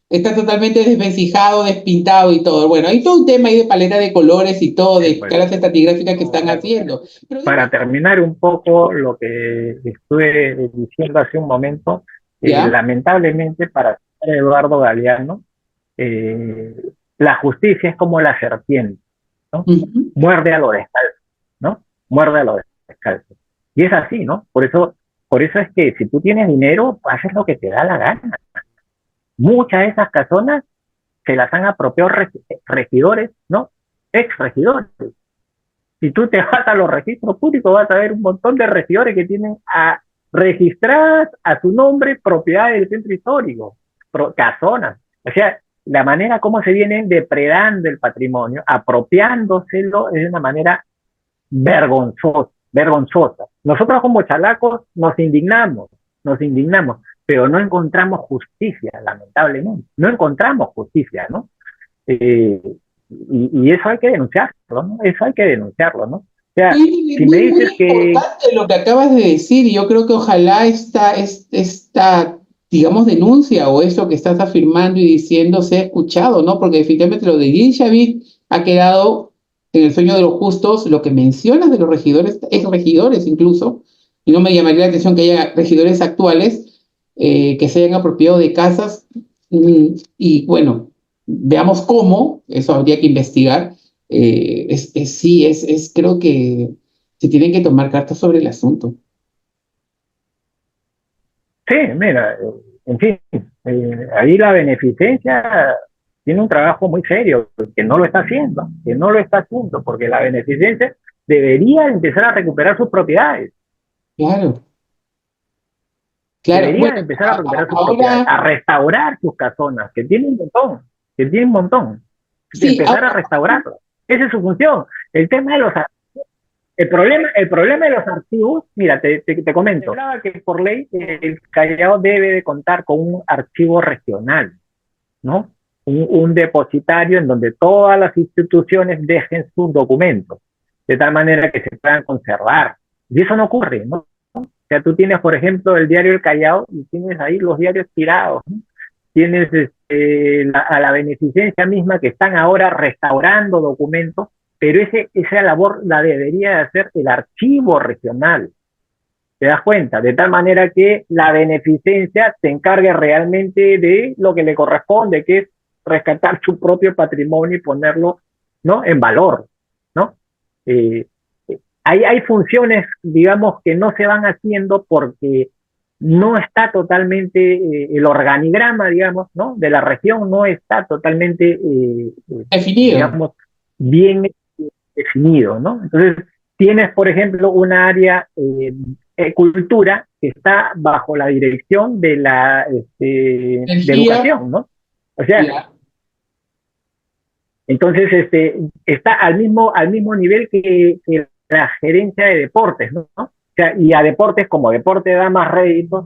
Speaker 2: está totalmente desvencijado, despintado y todo. Bueno, hay todo un tema ahí de paleta de colores y todo, de
Speaker 3: Pues,
Speaker 2: caras estratigráficas que están haciendo. Pero
Speaker 3: para terminar un poco lo que estuve diciendo hace un momento,
Speaker 2: ¿ya?
Speaker 3: lamentablemente para Eduardo Galeano, eh, la justicia es como la serpiente, ¿no?
Speaker 2: Ujú.
Speaker 3: Muerde a lo descalzo, ¿no? Muerde a lo descalzo. Y es así, ¿no? Por eso es que si tú tienes dinero, haces lo que te da la gana. Muchas de esas casonas se las han apropiado regidores, ¿no? Ex regidores. Si tú te vas a los registros públicos, vas a ver un montón de regidores que tienen registradas a su nombre propiedades del centro histórico, casonas. O sea, la manera como se vienen depredando el patrimonio, apropiándoselo, es de una manera vergonzosa, vergonzosa. Nosotros como chalacos nos indignamos, pero no encontramos justicia, lamentablemente. No encontramos justicia, ¿no? Eh, y eso hay que denunciarlo, ¿no? Eso hay que denunciarlo, ¿no? O sea,
Speaker 2: Sí, es
Speaker 3: si me
Speaker 2: muy, muy
Speaker 3: dices que
Speaker 2: importante lo que acabas de decir, y yo creo que ojalá esta, digamos, denuncia o eso que estás afirmando y diciendo sea escuchado, ¿no? Porque definitivamente lo de Gil Shavid ha quedado en el sueño de los justos, lo que mencionas de los regidores, ex regidores incluso, y no me llamaría la atención que haya regidores actuales que se hayan apropiado de casas, y bueno, veamos cómo, eso habría que investigar. Sí, creo que se tienen que tomar cartas sobre el asunto.
Speaker 3: sí, mira, en fin, ahí la beneficencia tiene un trabajo muy serio, que no lo está haciendo, que no lo está haciendo, porque la beneficencia debería empezar a recuperar sus propiedades,
Speaker 2: Claro, claro.
Speaker 3: debería
Speaker 2: Bueno,
Speaker 3: empezar a recuperar sus propiedades,
Speaker 2: ahora,
Speaker 3: a restaurar sus casonas, que tienen un montón, que tienen un montón, de
Speaker 2: sí,
Speaker 3: empezar a
Speaker 2: ahora,
Speaker 3: restaurarlas. Esa es su función. El tema de los el problema de los archivos, mira, te comento, se hablaba que por ley el Callao debe de contar con un archivo regional, ¿no? Un depositario en donde todas las instituciones dejen sus documentos, de tal manera que se puedan conservar. Y eso no ocurre, ¿no? O sea, tú tienes, por ejemplo, el diario El Callao y tienes ahí los diarios tirados, ¿no? Tienes a la beneficencia misma que están ahora restaurando documentos, pero esa labor la debería de hacer el archivo regional. ¿Te das cuenta? De tal manera que la beneficencia se encargue realmente de lo que le corresponde, que es rescatar su propio patrimonio y ponerlo, ¿no?, en valor, ¿no? Eh, hay funciones, digamos, que no se van haciendo porque no está totalmente, el organigrama, digamos, ¿no?, de la región no está totalmente,
Speaker 2: definido.
Speaker 3: digamos, bien definido, ¿no? Entonces, tienes, por ejemplo, una área cultura que está bajo la dirección de la de
Speaker 2: Energía,
Speaker 3: educación, ¿no? O sea,
Speaker 2: ya.
Speaker 3: entonces está al mismo nivel que la gerencia de deportes, ¿no? O sea, y a deportes, como deporte da más réditos,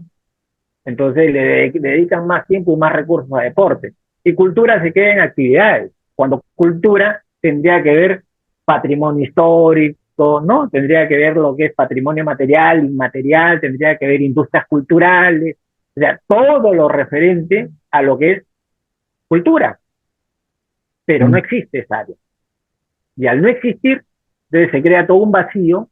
Speaker 3: entonces le dedican más tiempo y más recursos a deportes. Y cultura se queda en actividades, cuando cultura tendría que ver patrimonio histórico, ¿no? Tendría que ver lo que es patrimonio material, inmaterial, tendría que ver industrias culturales, o sea, todo lo referente a lo que es cultura, pero no existe esa área. Y al no existir, entonces se crea todo un vacío,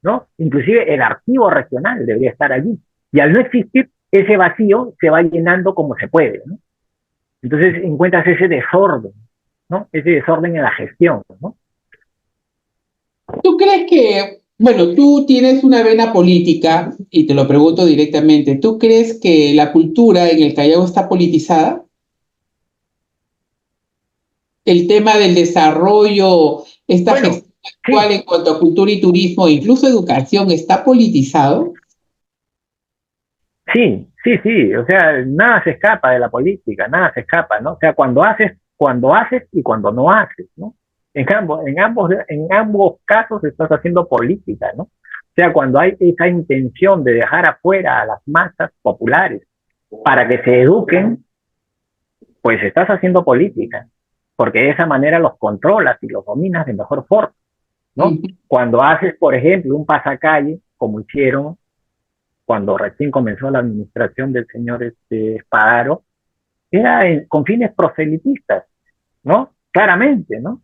Speaker 3: ¿no? Inclusive el archivo regional debería estar allí. Y al no existir, ese vacío se va llenando como se puede, ¿no? Entonces encuentras ese desorden, ¿no? Ese desorden en la gestión, ¿no?
Speaker 2: ¿Tú crees que, bueno, tú tienes una vena política, y te lo pregunto directamente, ¿tú crees que la cultura en el Callao está politizada? El tema del desarrollo, esta
Speaker 3: Bueno,
Speaker 2: gestión actual
Speaker 3: sí,
Speaker 2: en cuanto a cultura y turismo, incluso educación, ¿está politizado?
Speaker 3: sí, o sea, nada se escapa de la política, nada se escapa, ¿no? O sea, cuando haces y cuando no haces, ¿no? En ambos casos estás haciendo política, ¿no? O sea, cuando hay esa intención de dejar afuera a las masas populares para que se eduquen, pues estás haciendo política, porque de esa manera los controlas y los dominas de mejor forma, ¿no? Cuando haces, por ejemplo, un pasacalle, como hicieron cuando recién comenzó la administración del señor Spadaro, era con fines proselitistas, ¿no? Claramente, ¿no?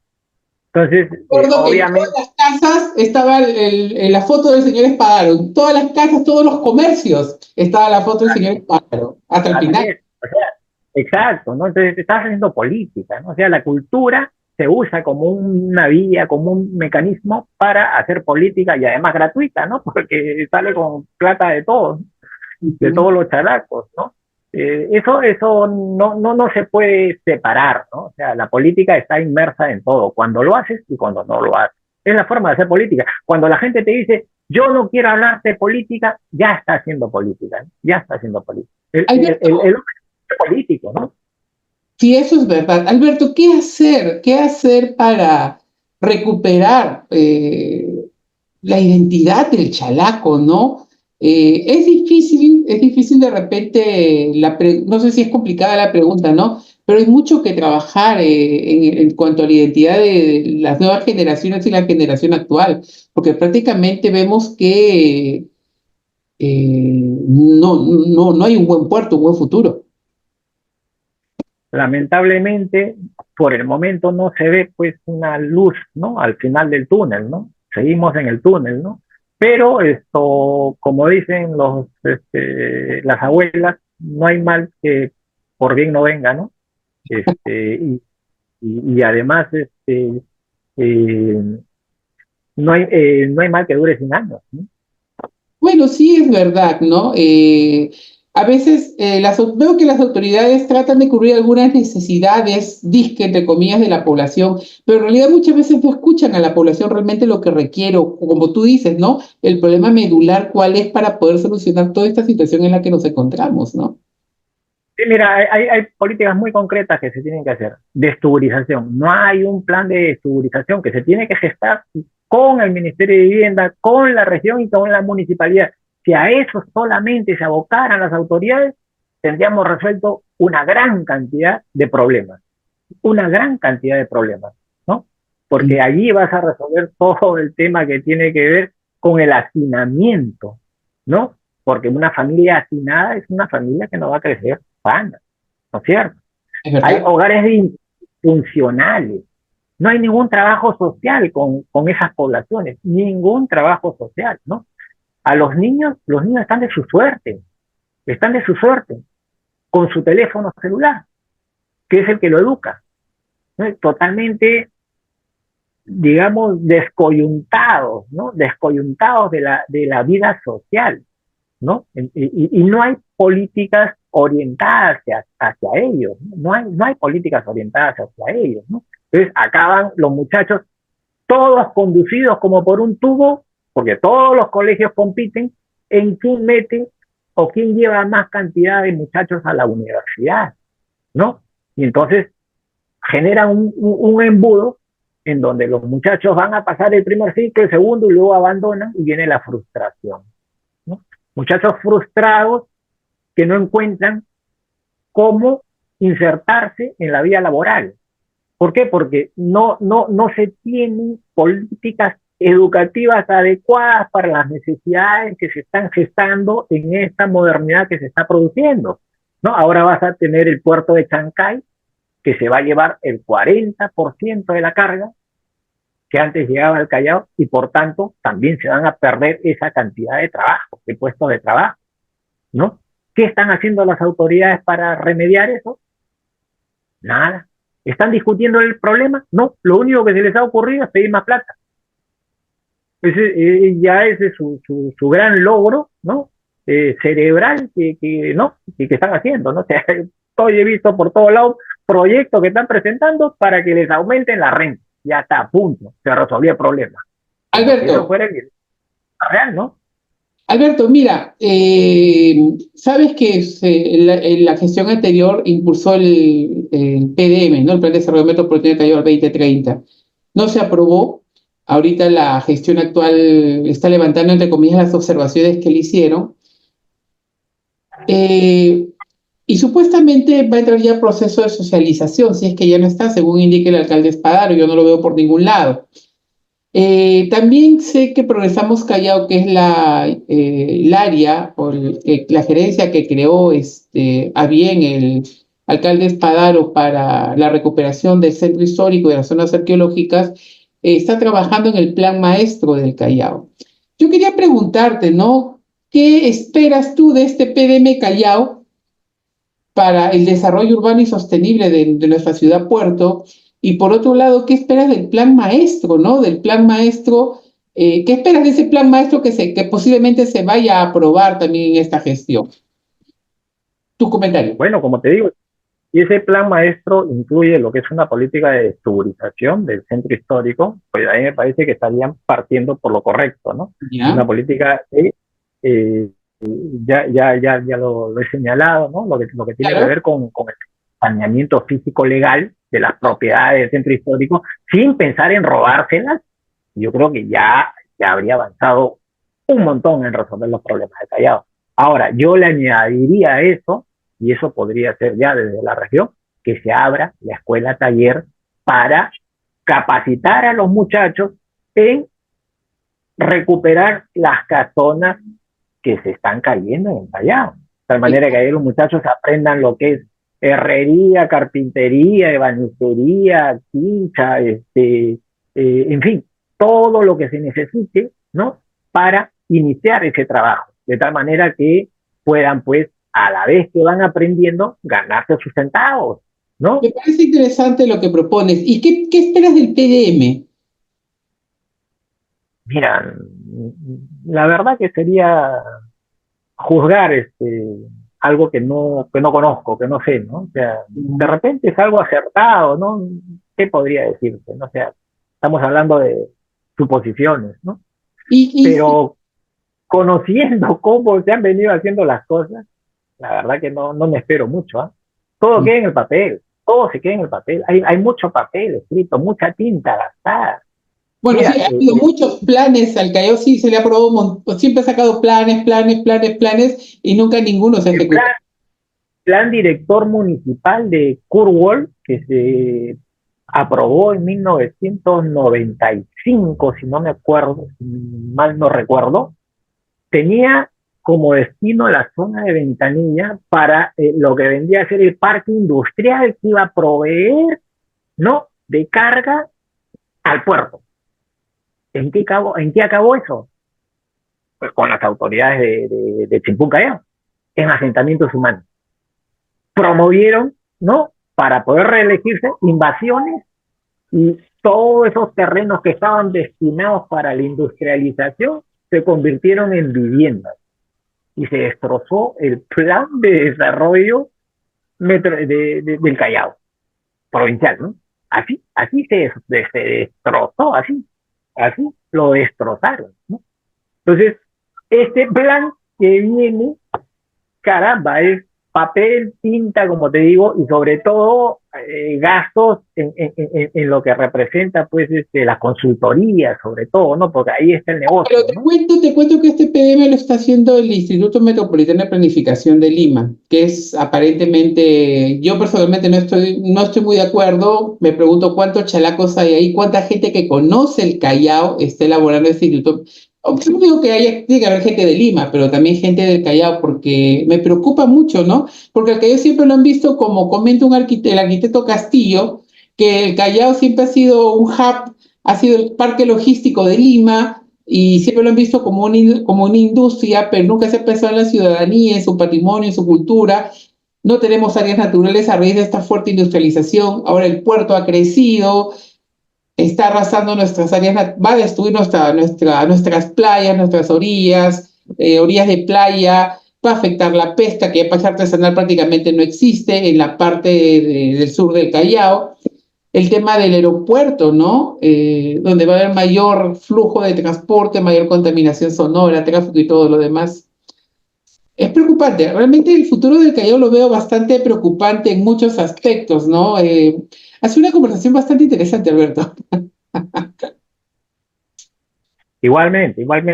Speaker 3: Entonces,
Speaker 2: Recuerdo que en
Speaker 3: obviamente,
Speaker 2: todas las casas estaba la foto del señor Espadaro. En todas las casas, todos los comercios, estaba la foto del señor Espadaro. Hasta el
Speaker 3: así
Speaker 2: final.
Speaker 3: es, o sea, exacto, ¿no? Entonces estás haciendo política, ¿no? O sea, la cultura se usa como una vía, como un mecanismo para hacer política y además gratuita, ¿no? Porque sale con plata de todos, de todos los characos, ¿no? Eso no se puede separar, ¿no? O sea, la política está inmersa en todo, cuando lo haces y cuando no lo haces. Es la forma de hacer política. Cuando la gente te dice, yo no quiero hablar de política, ya está haciendo política, ¿no? Ya está haciendo política. El hombre es político, ¿no?
Speaker 2: Sí, eso es verdad. Alberto, ¿qué hacer? ¿Qué hacer para recuperar la identidad del chalaco, ¿no? Es difícil de repente, no sé si es complicada la pregunta, ¿no? Pero hay mucho que trabajar en cuanto a la identidad de las nuevas generaciones y la generación actual, porque prácticamente vemos que no hay un buen puerto, un buen futuro.
Speaker 3: Lamentablemente, por el momento no se ve pues una luz, ¿no? Al final del túnel, ¿no? Seguimos en el túnel, ¿no? Pero esto, como dicen las abuelas, no hay mal que por bien no venga, ¿no? Y además, eh, no hay mal que dure 100 años, ¿no?
Speaker 2: Bueno, sí es verdad, ¿no? A veces veo que las autoridades tratan de cubrir algunas necesidades, disque, entre comillas, de la población, pero en realidad muchas veces no escuchan a la población realmente lo que requiere, o como tú dices, ¿no? El problema medular, ¿cuál es para poder solucionar toda esta situación en la que nos encontramos, ¿no?
Speaker 3: Sí, mira, hay políticas muy concretas que se tienen que hacer. Destuburización. No hay un plan de destuburización que se tiene que gestar con el Ministerio de Vivienda, con la región y con la municipalidad. Si a eso solamente se abocaran las autoridades, tendríamos resuelto una gran cantidad de problemas. Una gran cantidad de problemas, ¿no? Porque allí vas a resolver todo el tema que tiene que ver con el hacinamiento, ¿no? Porque una familia hacinada es una familia que no va a crecer sana, ¿no es cierto? Hay hogares disfuncionales, no hay ningún trabajo social con esas poblaciones, ningún trabajo social, ¿no? A los niños están de su suerte, con su teléfono celular, que es el que lo educa, ¿no? Totalmente, digamos, descoyuntados, ¿no? Descoyuntados de la vida social, ¿no? Y no hay políticas orientadas hacia ellos, no hay políticas orientadas hacia ellos, ¿no? Entonces acaban los muchachos todos conducidos como por un tubo, porque todos los colegios compiten en quién mete o quién lleva más cantidad de muchachos a la universidad, ¿no? Y entonces genera un embudo en donde los muchachos van a pasar el primer ciclo, el segundo, y luego abandonan y viene la frustración, ¿no? Muchachos frustrados que no encuentran cómo insertarse en la vida laboral. ¿Por qué? Porque no se tienen políticas educativas adecuadas para las necesidades que se están gestando en esta modernidad que se está produciendo, ¿no? Ahora vas a tener el puerto de Chancay, que se va a llevar el 40% de la carga que antes llegaba al Callao, y por tanto también se van a perder esa cantidad de trabajo, de puestos de trabajo, ¿no? ¿Qué están haciendo las autoridades para remediar eso? Nada. ¿Están discutiendo el problema? No, lo único que se les ha ocurrido es pedir más plata. Ese es su gran logro, ¿no? Cerebral que están haciendo, ¿no? O sea, he visto por todos lados proyectos que están presentando para que les aumenten la renta. Ya está, a punto, se resolvió el problema.
Speaker 2: Alberto.
Speaker 3: Eso fuera real, ¿no?
Speaker 2: Alberto, mira, sabes que en la gestión anterior impulsó el PDM, ¿no? El Plan de Desarrollo Metropolitano del Callao 2030. no se aprobó. Ahorita la gestión actual está levantando, entre comillas, las observaciones que le hicieron. Y supuestamente va a entrar ya proceso de socialización, si es que ya no está, según indica el alcalde Espadaro, yo no lo veo por ningún lado. También sé que Progresamos Callao, que es el área o la gerencia que creó a bien el alcalde Espadaro para la recuperación del centro histórico y de las zonas arqueológicas, está trabajando en el plan maestro del Callao. Yo quería preguntarte, ¿no? ¿Qué esperas tú de este PDM Callao para el desarrollo urbano y sostenible de nuestra ciudad puerto? Y por otro lado, ¿qué esperas del plan maestro, ¿no? Del plan maestro, ¿qué esperas de ese plan maestro que posiblemente se vaya a aprobar también en esta gestión? Tu comentario.
Speaker 3: Bueno, como te digo, y ese plan maestro incluye lo que es una política de desesturización del centro histórico, pues a mí me parece que estarían partiendo por lo correcto, ¿no?
Speaker 2: ¿Ya?
Speaker 3: Una política de, ya lo he señalado, ¿no? Lo que tiene
Speaker 2: Claro.
Speaker 3: que ver con el saneamiento físico legal de las propiedades del centro histórico, sin pensar en robárselas. Yo creo que ya habría avanzado un montón en resolver los problemas de Callao. Ahora, yo le añadiría a eso, y eso podría ser ya desde la región, que se abra la escuela taller para capacitar a los muchachos en recuperar las casonas que se están cayendo en el Callao. De tal manera que ahí los muchachos aprendan lo que es herrería, carpintería, ebanistería, quincha, en fin, todo lo que se necesite, ¿no? Para iniciar ese trabajo, de tal manera que puedan, pues, a la vez que van aprendiendo, ganarse sus centavos, ¿no?
Speaker 2: Me parece interesante lo que propones. ¿Y qué esperas del PDM?
Speaker 3: Mira, la verdad que sería juzgar algo que no conozco, que no sé, ¿no? O sea, de repente es algo acertado, ¿no? ¿Qué podría decirse? ¿No? O sea, estamos hablando de suposiciones, ¿no? Pero conociendo cómo se han venido haciendo las cosas, la verdad que no me espero mucho, ¿eh? Todo queda en el papel, todo se queda en el papel. Hay mucho papel escrito, mucha tinta gastada.
Speaker 2: Bueno,
Speaker 3: Mira,
Speaker 2: sí, ha habido muchos planes al Callao, sí se le ha aprobado un montón, siempre ha sacado planes, y nunca ninguno se
Speaker 3: el
Speaker 2: ejecutó.
Speaker 3: plan director municipal de Kurwol, que se aprobó en 1995, si no me acuerdo, si mal no recuerdo, tenía como destino la zona de Ventanilla para lo que vendría a ser el parque industrial que iba a proveer, ¿no?, de carga al puerto. ¿En qué acabó eso? Pues con las autoridades de Chimpún Callao, en asentamientos humanos. Promovieron, ¿no?, para poder reelegirse, invasiones, y todos esos terrenos que estaban destinados para la industrialización se convirtieron en viviendas y se destrozó el plan de desarrollo del Callao provincial, ¿no? Así se destrozó, así lo destrozaron, ¿no? Entonces, este plan que viene, caramba, es papel, tinta, como te digo, y sobre todo gastos en lo que representa, pues, la consultoría, sobre todo, ¿no? Porque ahí está el negocio,
Speaker 2: Pero
Speaker 3: ¿no?
Speaker 2: te cuento que este PDM lo está haciendo el Instituto Metropolitano de Planificación de Lima, que es aparentemente, yo personalmente no estoy muy de acuerdo, me pregunto cuántos chalacos hay ahí, cuánta gente que conoce el Callao está elaborando este instituto. Aunque no digo que tiene que haber gente de Lima, pero también gente del Callao, porque me preocupa mucho, ¿no? Porque el Callao siempre lo han visto, como comenta el arquitecto Castillo, que el Callao siempre ha sido un hub, ha sido el parque logístico de Lima, y siempre lo han visto como una industria, pero nunca se ha pensado en la ciudadanía, en su patrimonio, en su cultura. No tenemos áreas naturales a raíz de esta fuerte industrialización. Ahora el puerto ha crecido, está arrasando nuestras áreas, va a destruir nuestras playas, nuestras orillas de playa, va a afectar la pesca, que el pesca artesanal prácticamente no existe en la parte del sur del Callao. El tema del aeropuerto, ¿no? Donde va a haber mayor flujo de transporte, mayor contaminación sonora, tráfico y todo lo demás. Es preocupante. Realmente el futuro del Callao lo veo bastante preocupante en muchos aspectos, ¿no? Ha sido una conversación bastante interesante, Alberto.
Speaker 3: Igualmente, Juan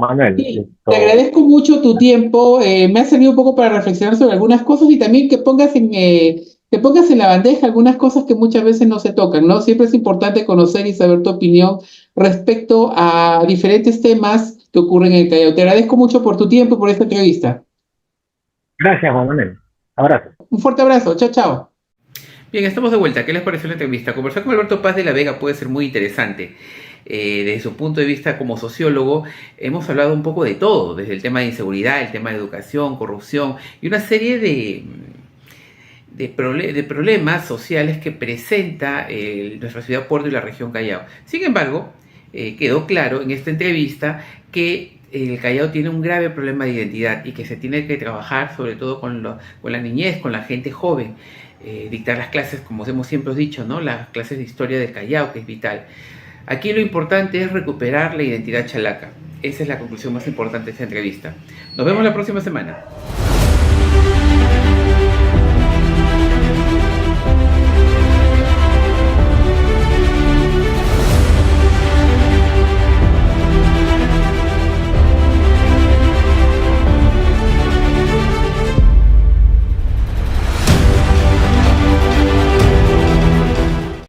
Speaker 3: Manuel,
Speaker 2: Sí, te agradezco mucho tu tiempo. Me ha servido un poco para reflexionar sobre algunas cosas y también que pongas en la bandeja algunas cosas que muchas veces no se tocan, ¿no? Siempre es importante conocer y saber tu opinión respecto a diferentes temas que ocurren en el Callao. Te agradezco mucho por tu tiempo y por esta entrevista.
Speaker 3: gracias, Juan Manuel. Abrazo.
Speaker 2: Un fuerte abrazo. Chao, chao.
Speaker 1: Bien, estamos de vuelta. ¿Qué les pareció la entrevista? Conversar con Alberto Paz de la Vega puede ser muy interesante. Desde su punto de vista como sociólogo, hemos hablado un poco de todo, desde el tema de inseguridad, el tema de educación, corrupción y una serie de problemas sociales que presenta nuestra ciudad Puerto y la región Callao. Sin embargo, quedó claro en esta entrevista que el Callao tiene un grave problema de identidad y que se tiene que trabajar sobre todo con la niñez, con la gente joven, dictar las clases, como hemos siempre dicho, ¿no? Las clases de historia del Callao, que es vital. Aquí lo importante es recuperar la identidad chalaca. Esa es la conclusión más importante de esta entrevista. Nos vemos la próxima semana.